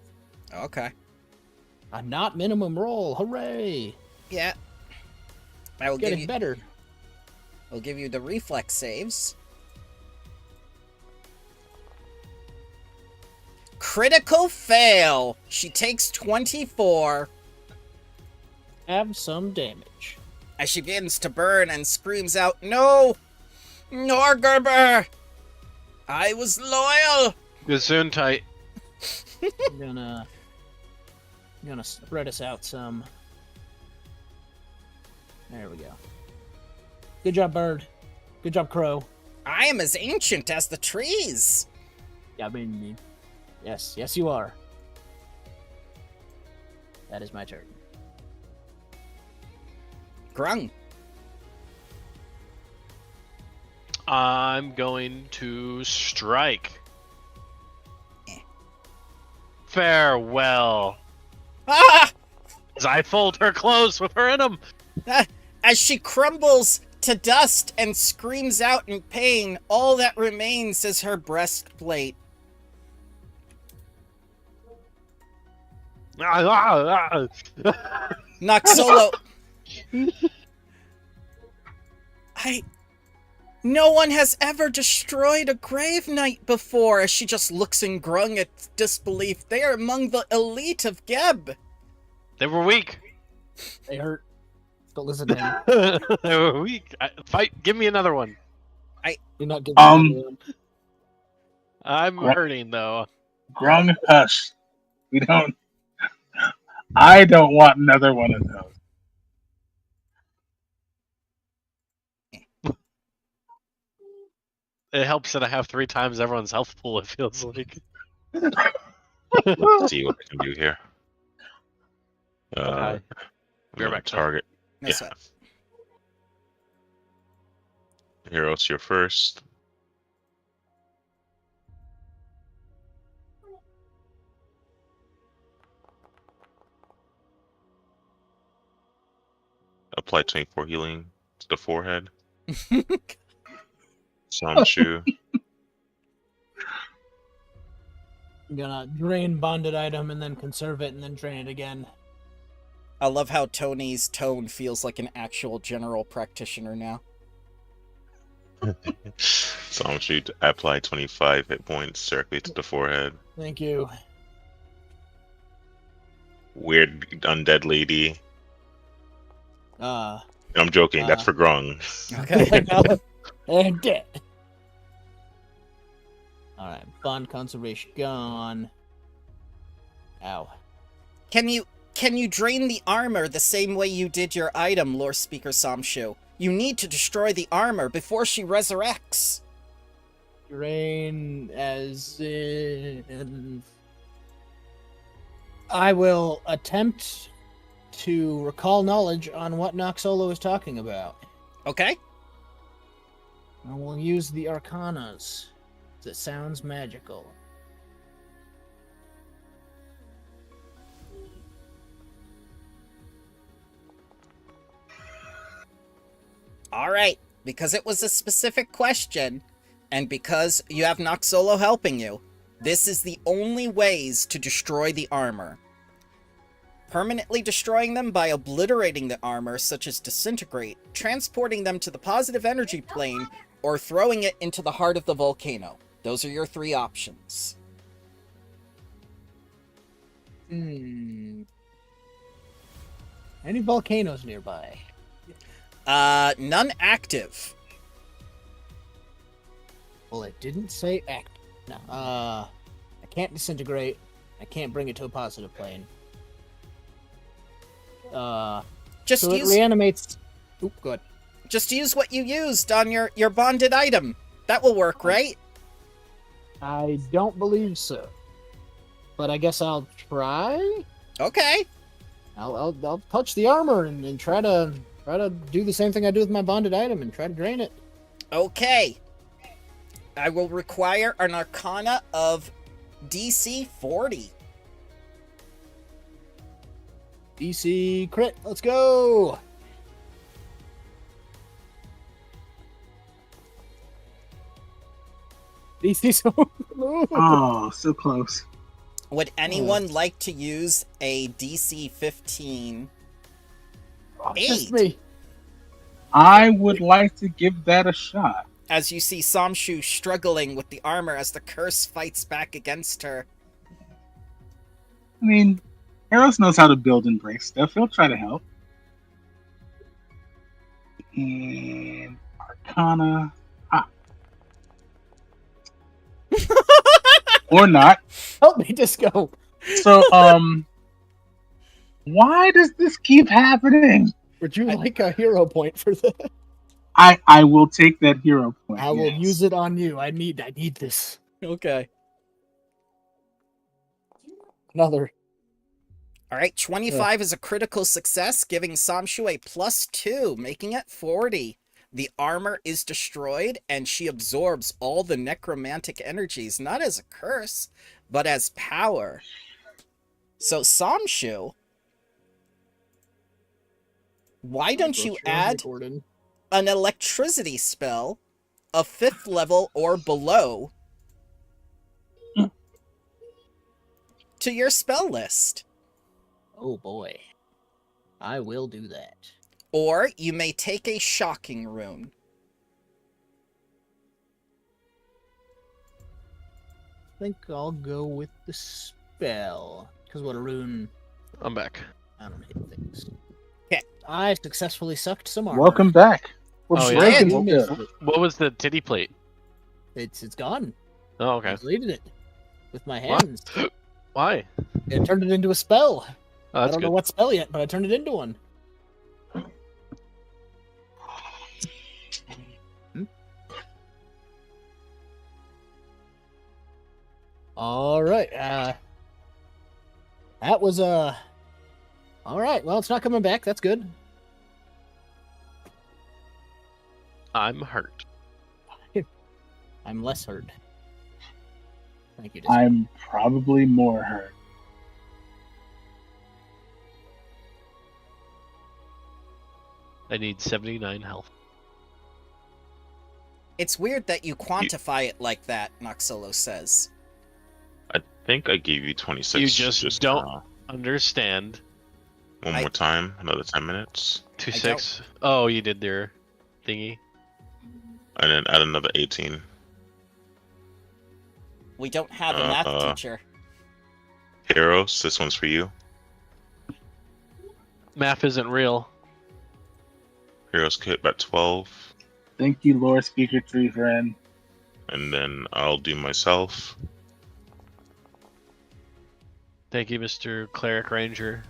Okay. A not minimum roll. Hooray! Yeah. I will Getting better. I'll give you the reflex saves. Critical fail. She takes 24 Have some damage. as she begins to burn and screams out, "No! Norgerber! I was loyal!" Gesundheit. I'm gonna spread us out some. There we go. Good job, bird. Good job, crow. I am as ancient as the trees. Yeah, I mean, yes, you are. That is my turn. Grung. I'm going to strike. Farewell. Ah! As I fold her clothes with her in them. As she crumbles to dust and screams out in pain, all that remains is her breastplate. Noxolo. No one has ever destroyed a Grave Knight before, as she just looks in Grung at disbelief. They are among the elite of Geb. They were weak. They hurt. Don't listen to him. They were weak. Fight. Give me another one. You're not giving me another one. I'm What? hurting though. Grung, hush. We don't. I don't want another one of those. It helps that I have 3 times everyone's health pool. It feels like. Let's see what I can do here. Okay. I'm gonna back, target. That's Yeah. it. Heroes, you're first. Apply 24 healing to the forehead. Samshu. I'm gonna drain bonded item and then conserve it and then drain it again. I love how Tony's tone feels like an actual general practitioner now. Samshu to apply 25 hit points directly to the forehead. Thank you. Weird undead lady. I'm joking, that's for Grung. Okay. And dead. Alright, bond conservation gone. Ow. Can you drain the armor the same way you did your item, Lore Speaker Samshu? You need to destroy the armor before she resurrects. Drain as in... I will attempt to recall knowledge on what Noxolo is talking about. Okay? I will use the Arcanas. It sounds magical. Alright, because it was a specific question, and because you have Noxolo helping you, this is the only ways to destroy the armor. Permanently destroying them by obliterating the armor, such as disintegrate, transporting them to the positive energy plane, or throwing it into the heart of the volcano. Those are your 3 options. Any volcanoes nearby? None active. Well, it didn't say active. No. I can't disintegrate. I can't bring it to a positive plane. Just So it use reanimates. Oop, good. just use what you used on your bonded item. That will work, right? I don't believe so. But I guess I'll try. Okay. I'll touch the armor and try to do the same thing I do with my bonded item and try to drain it. Okay. I will require an Arcana of DC 40. DC crit. Let's go. DC so. Oh, so close. Would anyone like to use a DC 15? Oh, it's just 8. me. I would like to give that a shot. As you see Samshu struggling with the armor as the curse fights back against her. I mean, Eros knows how to build and break stuff. He'll try to help. And Arcana. Or not. Help me, Disco. So, why does this keep happening? Would you like a hero point for that? I will take that hero point. I will yes. use it on you. I need this. Okay. Another. Alright, 25 is a critical success, giving Samshu a +2, making it 40. The armor is destroyed, and she absorbs all the necromantic energies, not as a curse, but as power. So, Samshu, why don't you add an electricity spell of 5th level or below to your spell list? Oh boy. I will do that. Or you may take a shocking rune. I think I'll go with the spell. Because what a rune. I'm back. I don't hate things. Okay. I successfully sucked some armor. Welcome back. We're Oh, yeah. breaking You stuff. missed it. What was the titty plate? It's gone. Oh, I okay. deleted it with my What? hands. Why? I turned it into a spell. Oh, I that's don't know good. what spell yet, but I turned it into one. All right. That was all right. Well, it's not coming back. That's good. I'm hurt. I'm less hurt. Thank you. Disco. I'm probably more hurt. I need 79 health. It's weird that you quantify it like that, Noxolo says. I think I gave you 26. You just don't understand. One I- more time, another 10 minutes, 2-6. Oh, you did their thingy. and then add another 18. We don't have a math teacher. Heroes, this one's for you. Math isn't real. Heroes kit at 12, Thank you, Lord Speaker Tree Friend. and then I'll do myself. Thank you, Mr. Cleric Ranger.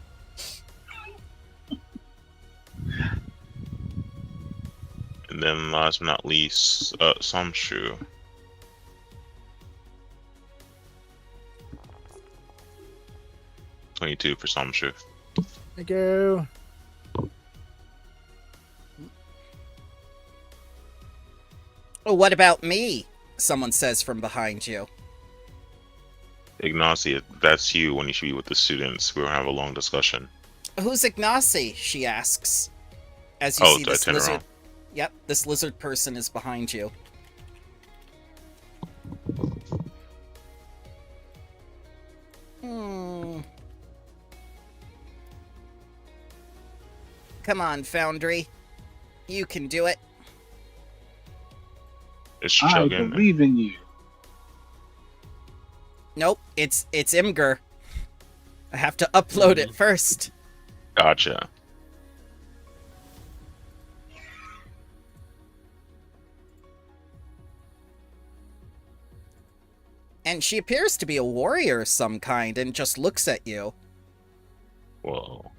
And then last but not least, Samshu. $22 for Samshu. Thank you. Oh, what about me? Someone says from behind you. Ignaci, that's you when you should be with the students. We're gonna have a long discussion. Who's Ignaci? She asks. As you Oh, see did I this turn lizard. around? Yep, this lizard person is behind you. Come on, Foundry. You can do it. It's I chugging. believe in you. Nope, it's Imgur. I have to upload it first. Gotcha. and she appears to be a warrior of some kind and just looks at you. Whoa.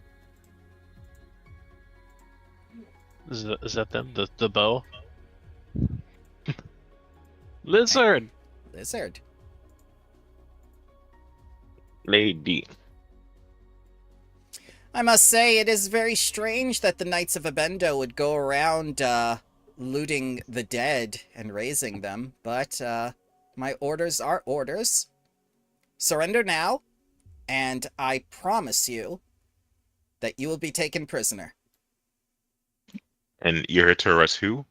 Is that them? The bow? Lizard! Lizard. Lady. I must say, it is very strange that the Knights of Abendo would go around, looting the dead and raising them, but, my orders are orders. Surrender now, and I promise you that you will be taken prisoner. And you're here to arrest who?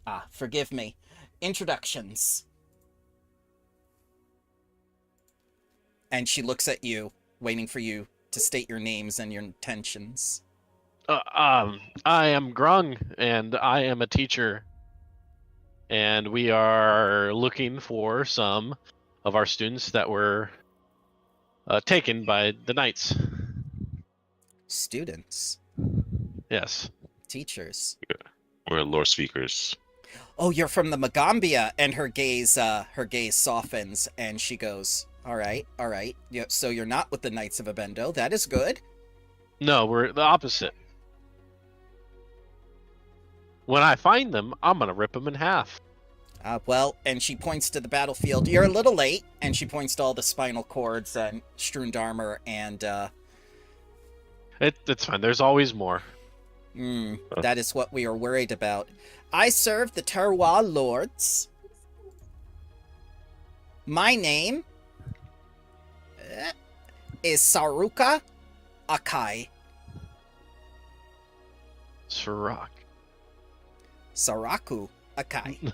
Ah, forgive me. Introductions. And she looks at you, waiting for you to state your names and your intentions. I am Grung, and I am a teacher. And we are looking for some of our students that were taken by the knights. Students. Yes. Teachers. We're lore speakers. Oh, you're from the Magambia, and her gaze softens, and she goes, all right. Yeah, so you're not with the Knights of Abendo. That is good. No, we're the opposite. When I find them, I'm gonna rip them in half. Well, and she points to the battlefield. You're a little late, and she points to all the spinal cords and strewn armor, and, It's fine. There's always more. that is what we are worried about. I serve the Terwa lords. My name is Saruka Akai. Sirac. Saraku Akai.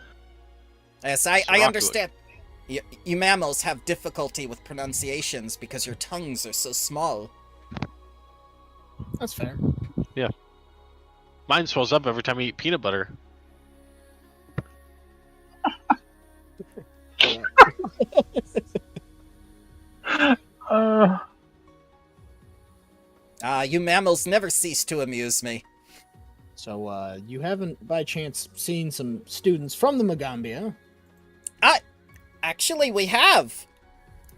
Yes, I Saraku. understand. You mammals have difficulty with pronunciations because your tongues are so small. That's fair. Mine swells up every time I eat peanut butter. You mammals never cease to amuse me. So, you haven't, by chance, seen some students from the Magambia? Actually, we have.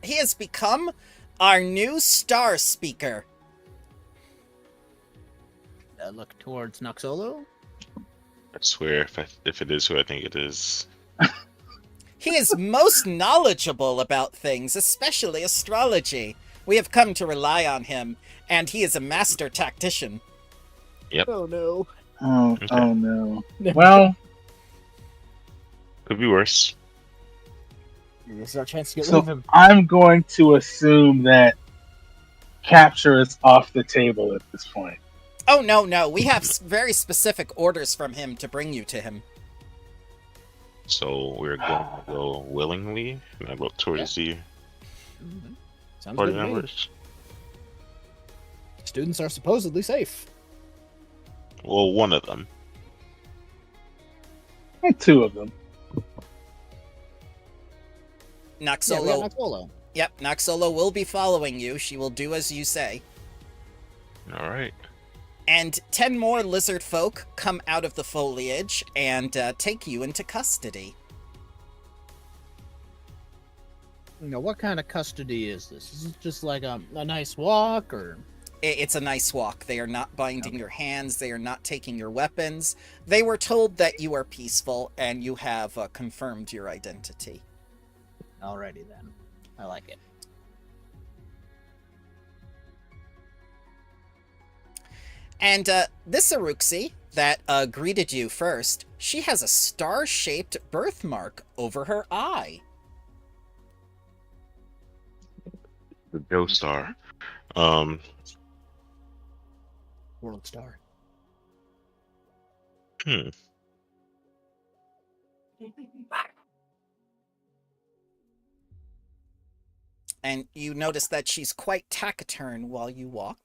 He has become our new star speaker. Look towards Noxolo. I swear, if it is who I think it is. He is most knowledgeable about things, especially astrology. We have come to rely on him, and he is a master tactician. Oh no. Oh, Okay. oh no. Well, Could be worse. This is our chance to get rid so of him. I'm going to assume that capture is off the table at this point. Oh, no. We have very specific orders from him to bring you to him. So we're going to go willingly, and I look towards the Sounds party good to me. members. Students are supposedly safe. Well, one of them. And two of them. Yeah, we Noxolo. got Noxolo. Yep, Noxolo will be following you. She will do as you say. All right. And 10 more lizard folk come out of the foliage and take you into custody. Now, what kind of custody is this? Is it just like a nice walk, or? It's a nice walk. They are not binding your hands. They are not taking your weapons. They were told that you are peaceful, and you have confirmed your identity. Alrighty then. I like it. And this Aruxi that greeted you first, she has a star-shaped birthmark over her eye. The Ghost Star. World Star. And you notice that she's quite taciturn while you walk.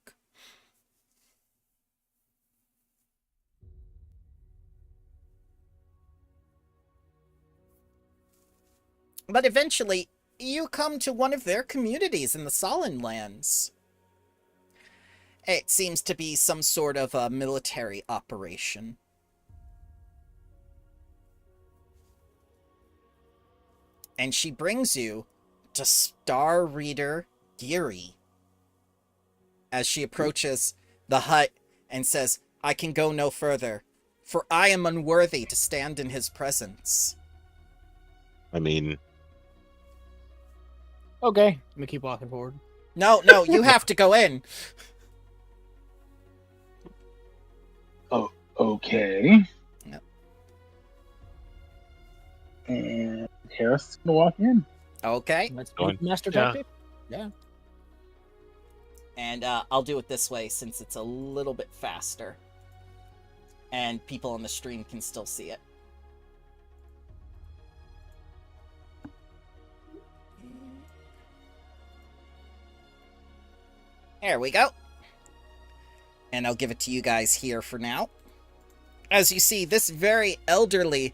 But eventually, you come to one of their communities in the Solin Lands. It seems to be some sort of a military operation. and she brings you to Star Reader Geary. As she approaches the hut and says, "I can go no further, for I am unworthy to stand in his presence." I mean, Okay, I'm gonna keep walking forward. No, you have to go in. Oh, okay. Yep. And Harris is gonna walk in. Okay. Let's Go meet on. Master Yeah. Tactic. Yeah. And I'll do it this way since it's a little bit faster. And people on the stream can still see it. There we go. And I'll give it to you guys here for now. As you see, this very elderly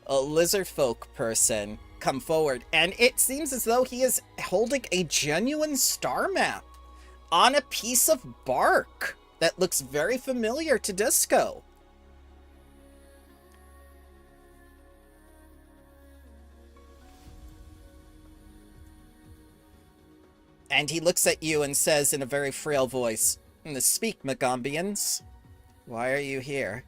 lizard folk person come forward, and it seems as though he is holding a genuine star map on a piece of bark that looks very familiar to Disco. And he looks at you and says in a very frail voice, "Speak, Magombians. Why are you here?"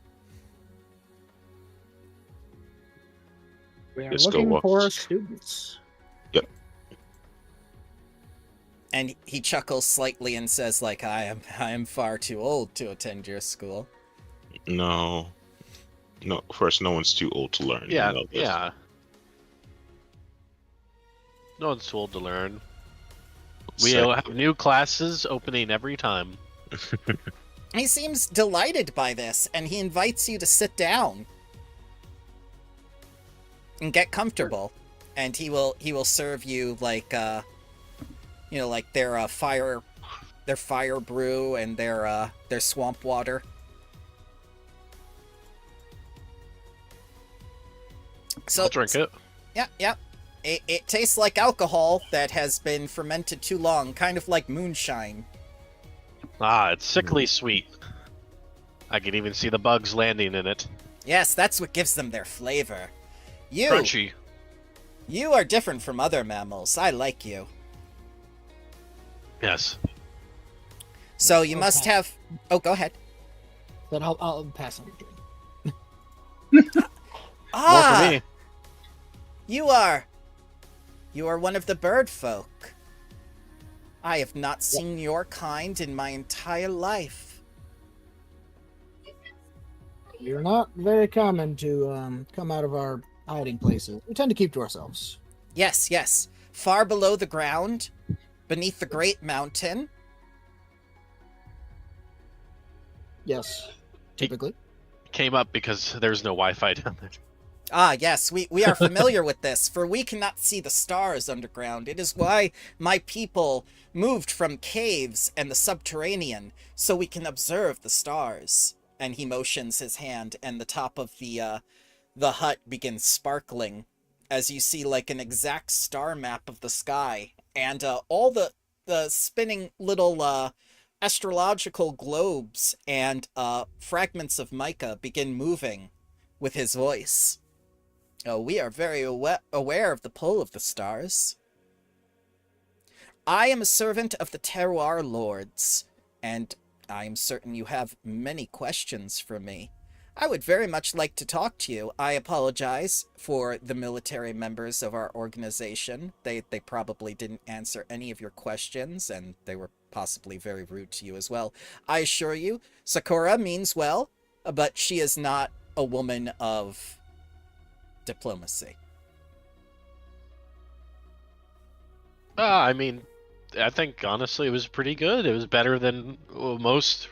We are Let's go looking walk. for students. And he chuckles slightly and says, like, I am far too old to attend your school. no. First, no one's too old to learn. Yeah, you know this. yeah. No one's too old to learn. We Second- have new classes opening every time. He seems delighted by this, and he invites you to sit down and get comfortable. And he will serve you like like their fire brew and their swamp water. So I'll drink it. Yeah. It tastes like alcohol that has been fermented too long, kind of like moonshine. Ah, it's sickly sweet. I can even see the bugs landing in it. Yes, that's what gives them their flavor. Crunchy. You are different from other mammals. I like you. Yes. So you must Okay. have... Oh, go ahead. Then I'll pass on the drink. More Ah, for me. you are one of the bird folk. I have not seen your kind in my entire life. You're not very common to come out of our hiding places. We tend to keep to ourselves. Yes. Far below the ground, beneath the great mountain. Yes, typically. Came up because there's no Wi-Fi down there. Ah, yes, we are familiar with this, for we cannot see the stars underground. It is why my people moved from caves and the subterranean, so we can observe the stars. And he motions his hand, and the top of the hut begins sparkling, as you see like an exact star map of the sky, and all the spinning little astrological globes and fragments of mica begin moving with his voice. Oh, we are very aware of the pull of the stars. I am a servant of the Terroir Lords, and I am certain you have many questions for me. I would very much like to talk to you. I apologize for the military members of our organization. They probably didn't answer any of your questions, and they were possibly very rude to you as well. I assure you, Sakura means well, but she is not a woman of diplomacy. I mean, I think honestly it was pretty good. It was better than most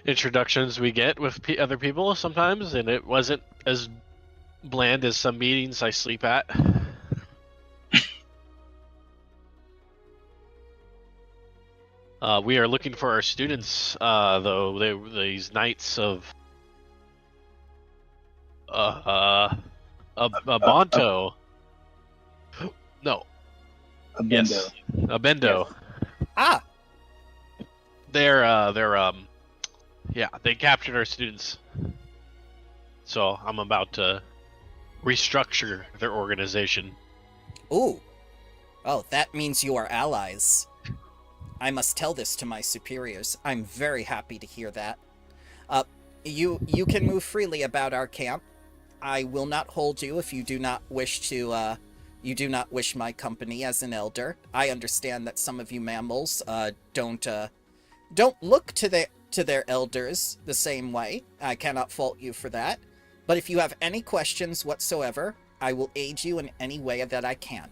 introductions we get with other people sometimes, and it wasn't as bland as some meetings I sleep at. We are looking for our students, though. These knights of Abonto. No. Abendo. Yes. Abendo. Ah, They captured our students. So I'm about to restructure their organization. Ooh. Oh, that means you are allies. I must tell this to my superiors. I'm very happy to hear that. You can move freely about our camp. I will not hold you if you do not wish to, you do not wish my company as an elder. I understand that some of you mammals, don't look to their elders the same way. I cannot fault you for that. But if you have any questions whatsoever, I will aid you in any way that I can.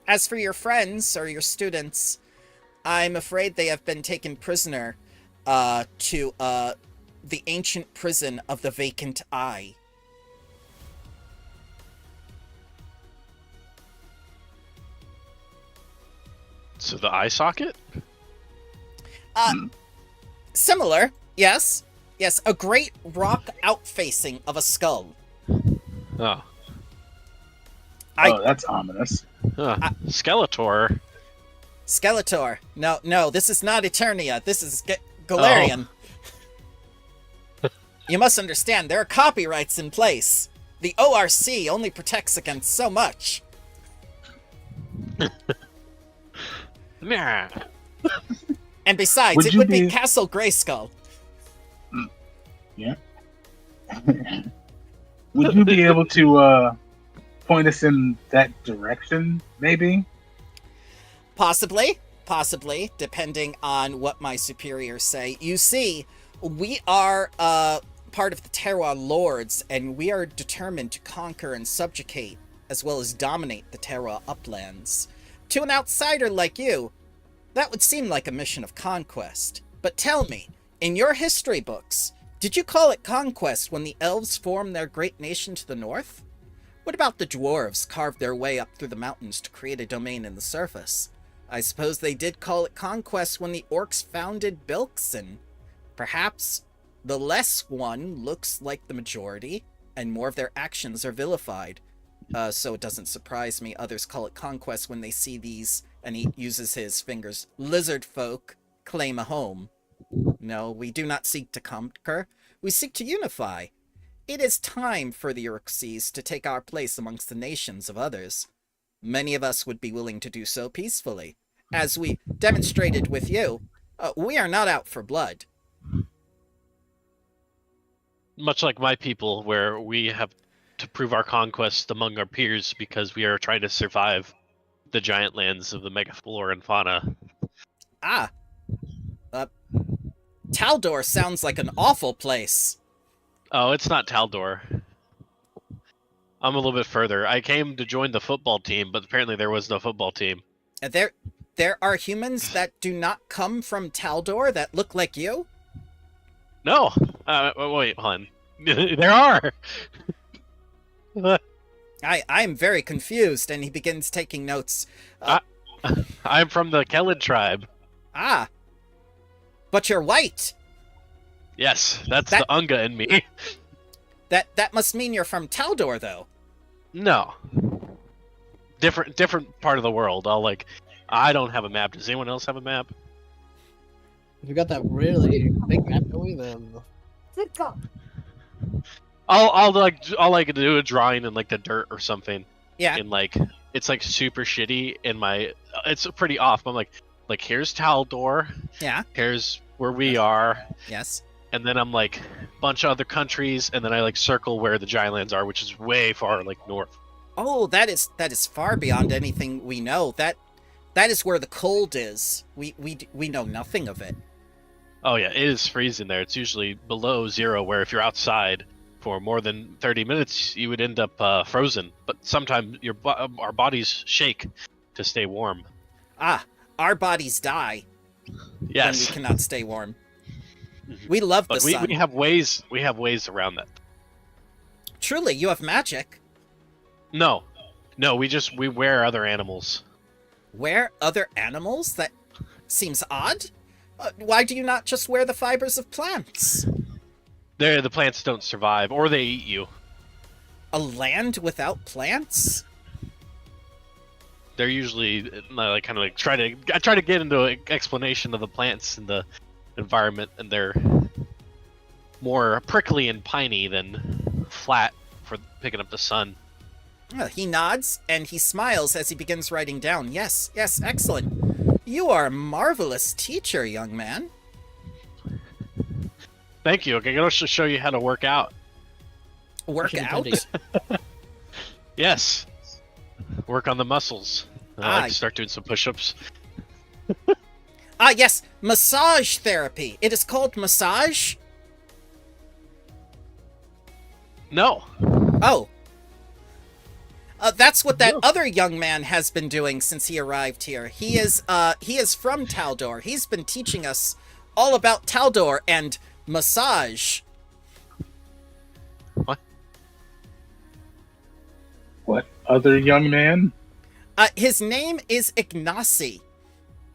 As for your friends or your students, I'm afraid they have been taken prisoner to the ancient prison of the Vacant Eye. So the eye socket? Similar, yes. Yes, a great rock outfacing of a skull. Oh. Oh, that's ominous. Skeletor. Skeletor. No, this is not Eternia. This is Galarian. Oh. You must understand, there are copyrights in place. The ORC only protects against so much. Nah. And besides, Would it you would be be- Castle Grayskull. Yeah. Would you be able to point us in that direction, maybe? Possibly, depending on what my superiors say. You see, we are part of the Terwa Lords, and we are determined to conquer and subjugate, as well as dominate the Terwa uplands. To an outsider like you, that would seem like a mission of conquest. But tell me, in your history books, did you call it conquest when the elves formed their great nation to the north? What about the dwarves carved their way up through the mountains to create a domain in the surface? I suppose they did call it conquest when the orcs founded Bilkson. Perhaps the less one looks like the majority, and more of their actions are vilified. So it doesn't surprise me others call it conquest when they see these, and he uses his fingers, lizard folk claim a home. No, we do not seek to conquer. We seek to unify. It is time for the Urxes to take our place amongst the nations of others. Many of us would be willing to do so peacefully. As we demonstrated with you, we are not out for blood. Much like my people, where we have to prove our conquest among our peers because we are trying to survive the giant lands of the megaflora and fauna. Ah. Taldor sounds like an awful place. Oh, it's not Taldor. I'm a little bit further. I came to join the football team, but apparently there was no football team. There are humans that do not come from Taldor that look like you? No! Wait, hold on. There are! I'm very confused, and he begins taking notes. I'm from the Kellid tribe. Ah. But you're white. Yes, that's the Unga in me. That must mean you're from Taldor, though. No. Different part of the world. I don't have a map. Does anyone else have a map? If you got that really big map going, then I'll do a drawing in like the dirt or something. Yeah. And it's like super shitty and it's pretty off. I'm like here's Taldor. Yeah. Here's where we are. Yes. And then I'm like bunch of other countries, and then I circle where the giant lands are, which is way far north. Oh, that is far beyond anything we know. That is where the cold is. We know nothing of it. Oh yeah, it is freezing there. It's usually below 0, where if you're outside for more than 30 minutes, you would end up frozen. But sometimes our bodies shake to stay warm. Ah, our bodies die. Yes. When we cannot stay warm. We love the sun. We have ways around that. Truly, you have magic. No, we wear other animals. Wear other animals? That seems odd. Why do you not just wear the fibers of plants? The plants don't survive, or they eat you. A land without plants? They're usually I try to get into an explanation of the plants and the environment, and they're more prickly and piney than flat for picking up the sun. He nods and he smiles as he begins writing down. Yes, excellent. You are a marvelous teacher, young man. Thank you. Okay, I'm going to show you how to work out. Work out? Yes. Work on the muscles. I like to start doing some push-ups. Yes, massage therapy. It is called massage? No. Oh. That's what that other young man has been doing since he arrived here. He is from Taldor. He's been teaching us all about Taldor and massage. What? What other young man? His name is Ignaci.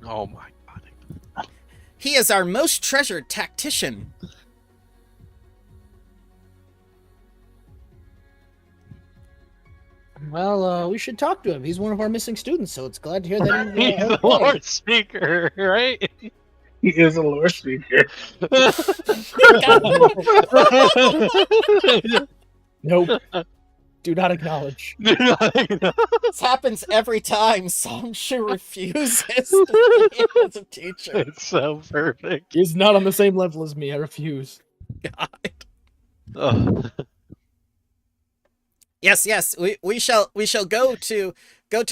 Oh my god. He is our most treasured tactician. Well, we should talk to him. He's one of our missing students, so it's glad to hear that he's He's the Lord Speaker, right? He is a lore speaker. Nope. Do not acknowledge. This happens every time Samshu refuses to be as a teacher. It's so perfect. He's not on the same level as me. I refuse. God. Oh. Yes, we shall go to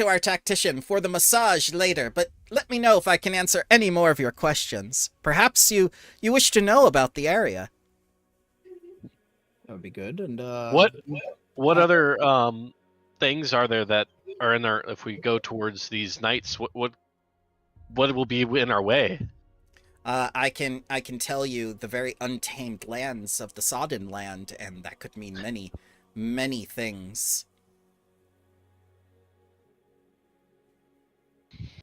our tactician for the massage later, but let me know if I can answer any more of your questions. Perhaps you wish to know about the area. That would be good. And What other things are there that are in our? If we go towards these nights, what will be in our way? I can tell you the very untamed lands of the Sodden land, and that could mean many things.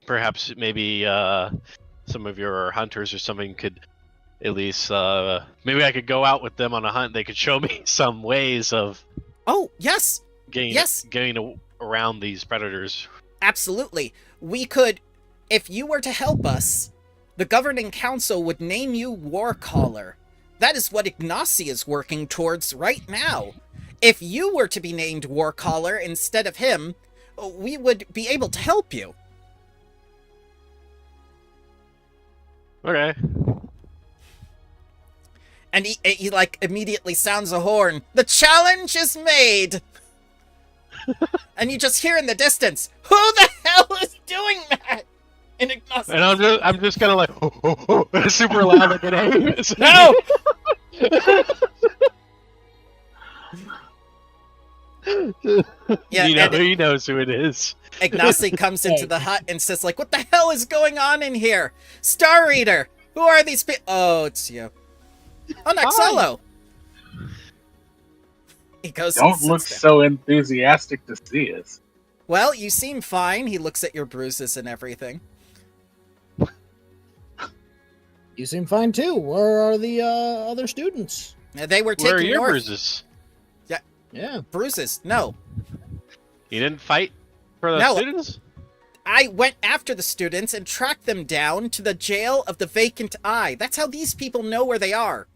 Perhaps maybe some of your hunters or something could at least maybe I could go out with them on a hunt. They could show me some ways of yes, getting around these predators. absolutely. We could, if you were to help us, the governing council would name you War Caller. That is what Ignaci is working towards right now. If you were to be named War Caller instead of him, we would be able to help you. Okay. And he like immediately sounds a horn. The challenge is made. And you just hear in the distance, who the hell is doing that? And Ignaci. And I'm just kind of like super loud like an aim. No. Yeah, he knows who it is. Ignaci comes into the hut and says, like, what the hell is going on in here? Star Reader, who are these people? Oh, it's you. Oh, Noxolo. He goes. Don't look so enthusiastic to see us. Well, you seem fine. He looks at your bruises and everything. You seem fine too. Where are the other students? They were Where are taking your north. bruises? Yeah. Bruises? No. You didn't fight for the No. students? I went after the students and tracked them down to the jail of the Vacant Eye. That's how these people know where they are.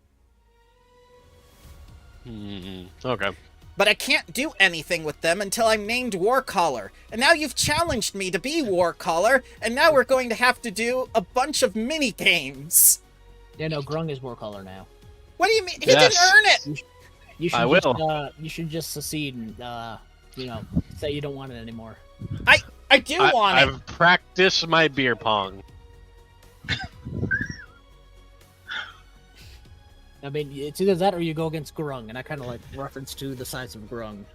Okay. But I can't do anything with them until I'm named War Caller. And now you've challenged me to be War Caller, and now we're going to have to do a bunch of mini games. Yeah, no, Grung is War Caller now. What do you mean? He Yes. didn't earn it. You should I will. You should just secede and say you don't want it anymore. I do want it. I've practiced my beer pong. I mean, it's either that or you go against Grung, and I kind of like reference to the size of Grung.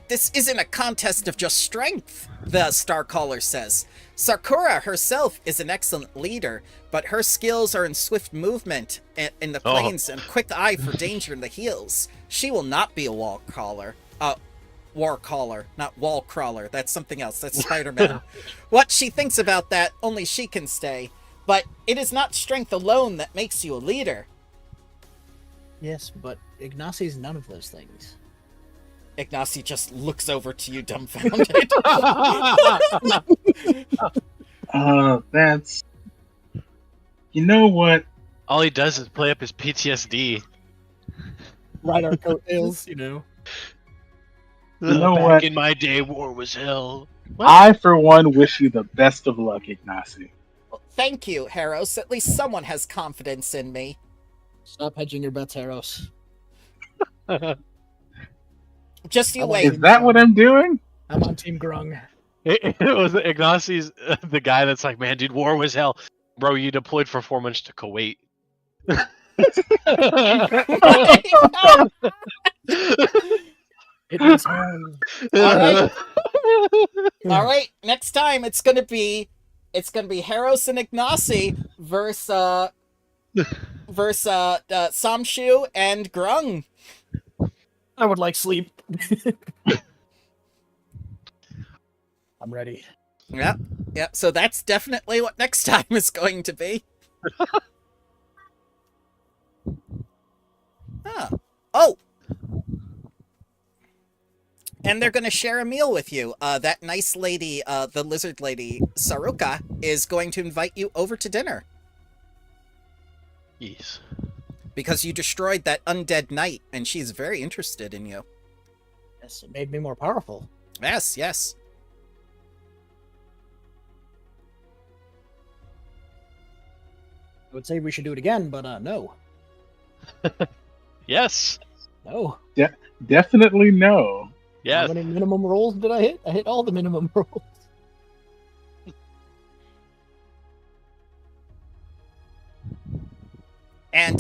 This isn't a contest of just strength, the Star Caller says. Sakura herself is an excellent leader, but her skills are in swift movement in the plains and quick eye for danger in the hills. She will not be a wall crawler. War Caller, not wall crawler. That's something else. That's Spider-Man. What she thinks about that, only she can say. But it is not strength alone that makes you a leader. Yes, but Ignaci's none of those things. Ignaci just looks over to you dumbfounded. That's... You know what? All he does is play up his PTSD. Ride our coattails, you know. You know Back what? in my day, war was hell. What? I, for one, wish you the best of luck, Ignaci. Well, thank you, Harros. At least someone has confidence in me. Stop hedging your bets, Harros. Just you I'm wait. Is that what I'm doing? I'm on Team Grung. It was Ignaci's the guy that's like, man, dude, war was hell. Bro, you deployed for 4 months to Kuwait. It was hell. Alright. Alright, next time it's gonna be Harros and Ignaci versus Samshu and Grung. I would like sleep. I'm ready. Yep. Yep. So that's definitely what next time is going to be. Huh. Oh. And they're going to share a meal with you. That nice lady, the lizard lady, Saruka, is going to invite you over to dinner. Yes. Because you destroyed that undead knight, and she's very interested in you. Yes, it made me more powerful. Yes, yes. I would say we should do it again, but no. Yes. No. Definitely no. Yes. How many minimum rolls did I hit? I hit all the minimum rolls. And,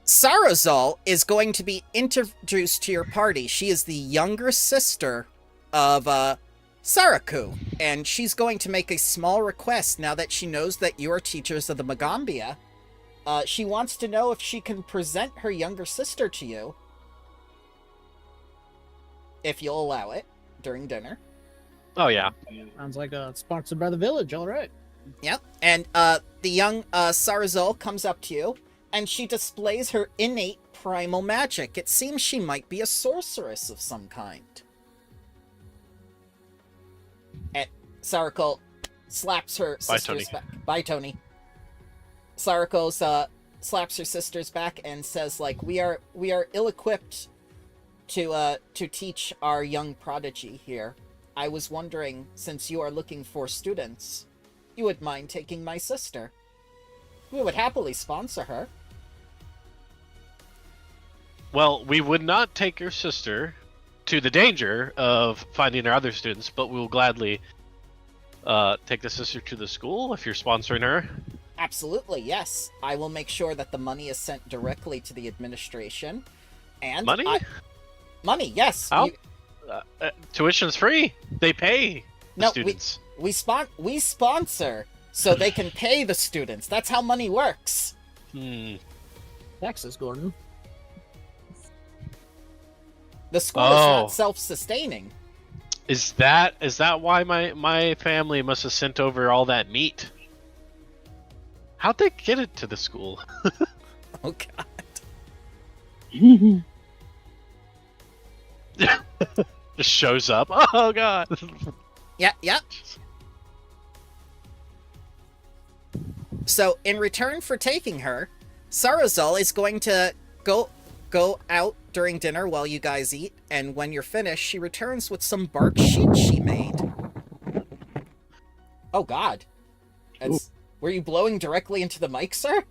Sarazal is going to be introduced to your party. She is the younger sister of, Saraku, and she's going to make a small request now that she knows that you are teachers of the Magambia. She wants to know if she can present her younger sister to you, if you'll allow it, during dinner. Oh, yeah. Sounds like sponsored by the village, alright. Yep, and the young Sarazal comes up to you, and she displays her innate primal magic. It seems she might be a sorceress of some kind. And Sarakul slaps her sister's back. Bye, Tony. Sarakul slaps her sister's back and says, like, we are ill-equipped to teach our young prodigy here. I was wondering, since you are looking for students, you would mind taking my sister. We would happily sponsor her. Well, we would not take your sister to the danger of finding our other students, but we will gladly take the sister to the school if you're sponsoring her. Absolutely, yes. I will make sure that the money is sent directly to the administration. And Money? Money, yes. How? Tuition's free. They pay the No, students. We sponsor so they can pay the students. That's how money works. Taxes, Gordon. The school is not self-sustaining. Is that why my family must have sent over all that meat? How'd they get it to the school? Oh god. Just shows up. Oh god. Yeah. So, in return for taking her, Sarazal is going to go out during dinner while you guys eat, and when you're finished, she returns with some bark sheets she made. Oh god. Were you blowing directly into the mic, sir?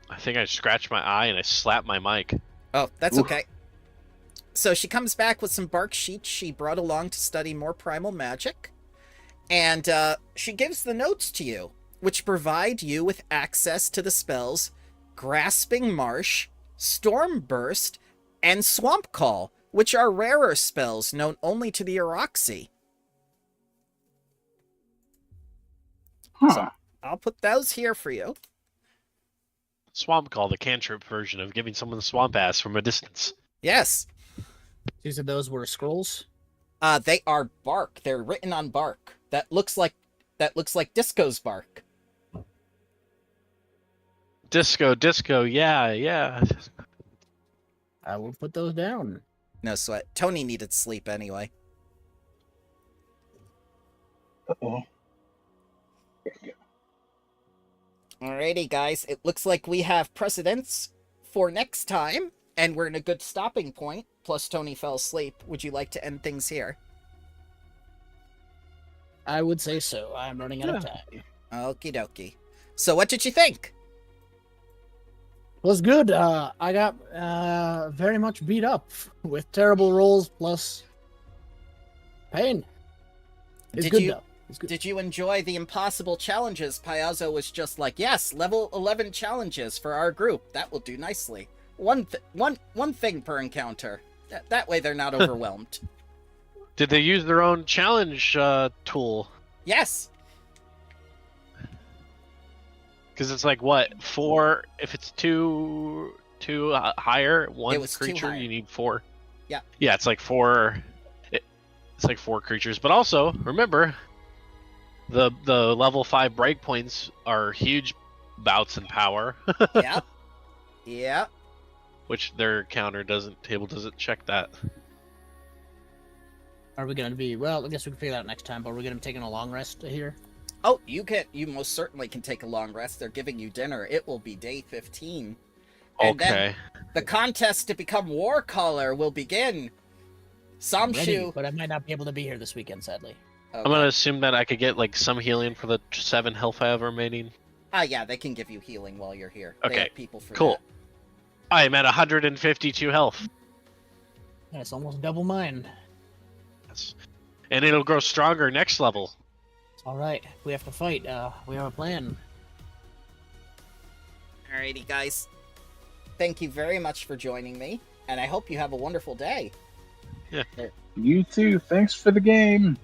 I think I scratched my eye and I slapped my mic. Oh, that's okay. So she comes back with some bark sheets she brought along to study more primal magic. And she gives the notes to you, which provide you with access to the spells Grasping Marsh, Storm Burst, and Swamp Call, which are rarer spells known only to the Oroxi. Huh. So I'll put those here for you. Swamp Call, the cantrip version of giving someone the swamp ass from a distance. Yes. These are those were scrolls? They are bark. They're written on bark. That looks like Disco's bark. Disco, yeah. I will put those down. No sweat. Tony needed sleep anyway. Uh-oh. Alrighty, guys. It looks like we have precedence for next time, and we're in a good stopping point, plus Tony fell asleep, would you like to end things here? I would say so. I'm running out of time. Okie dokie. So what did you think? Was good. I got very much beat up with terrible rolls plus pain. It's Did good you- though. It's good. Did you enjoy the impossible challenges? Payazzo was just like, yes, level 11 challenges for our group. That will do nicely. One thing per encounter. That way they're not overwhelmed. Did they use their own challenge tool? Yes. Because it's like what 4? If it's two higher, one It was 2 creature, higher. you need 4. Yeah. Yeah, it's like 4. It's like 4 creatures, but also remember, the level 5 breakpoints are huge bouts in power, Yeah. Yeah. which their table doesn't check that. Are we gonna be? Well, I guess we can figure that out next time. But we're gonna be taking a long rest here. Oh, you most certainly can take a long rest. They're giving you dinner. It will be day 15. And then Okay. the contest to become War Caller will begin. I'm ready, Samshu. but I might not be able to be here this weekend, sadly. I'm gonna assume that I could get like some healing for the 7 health I have remaining. Yeah, they can give you healing while you're here. They Okay, have people for cool. that. I am at 152 health. That's almost double mine. Yes. And it'll grow stronger next level. It's all right. We have to fight. We have a plan. Alrighty, guys. Thank you very much for joining me, and I hope you have a wonderful day. You too. Thanks for the game.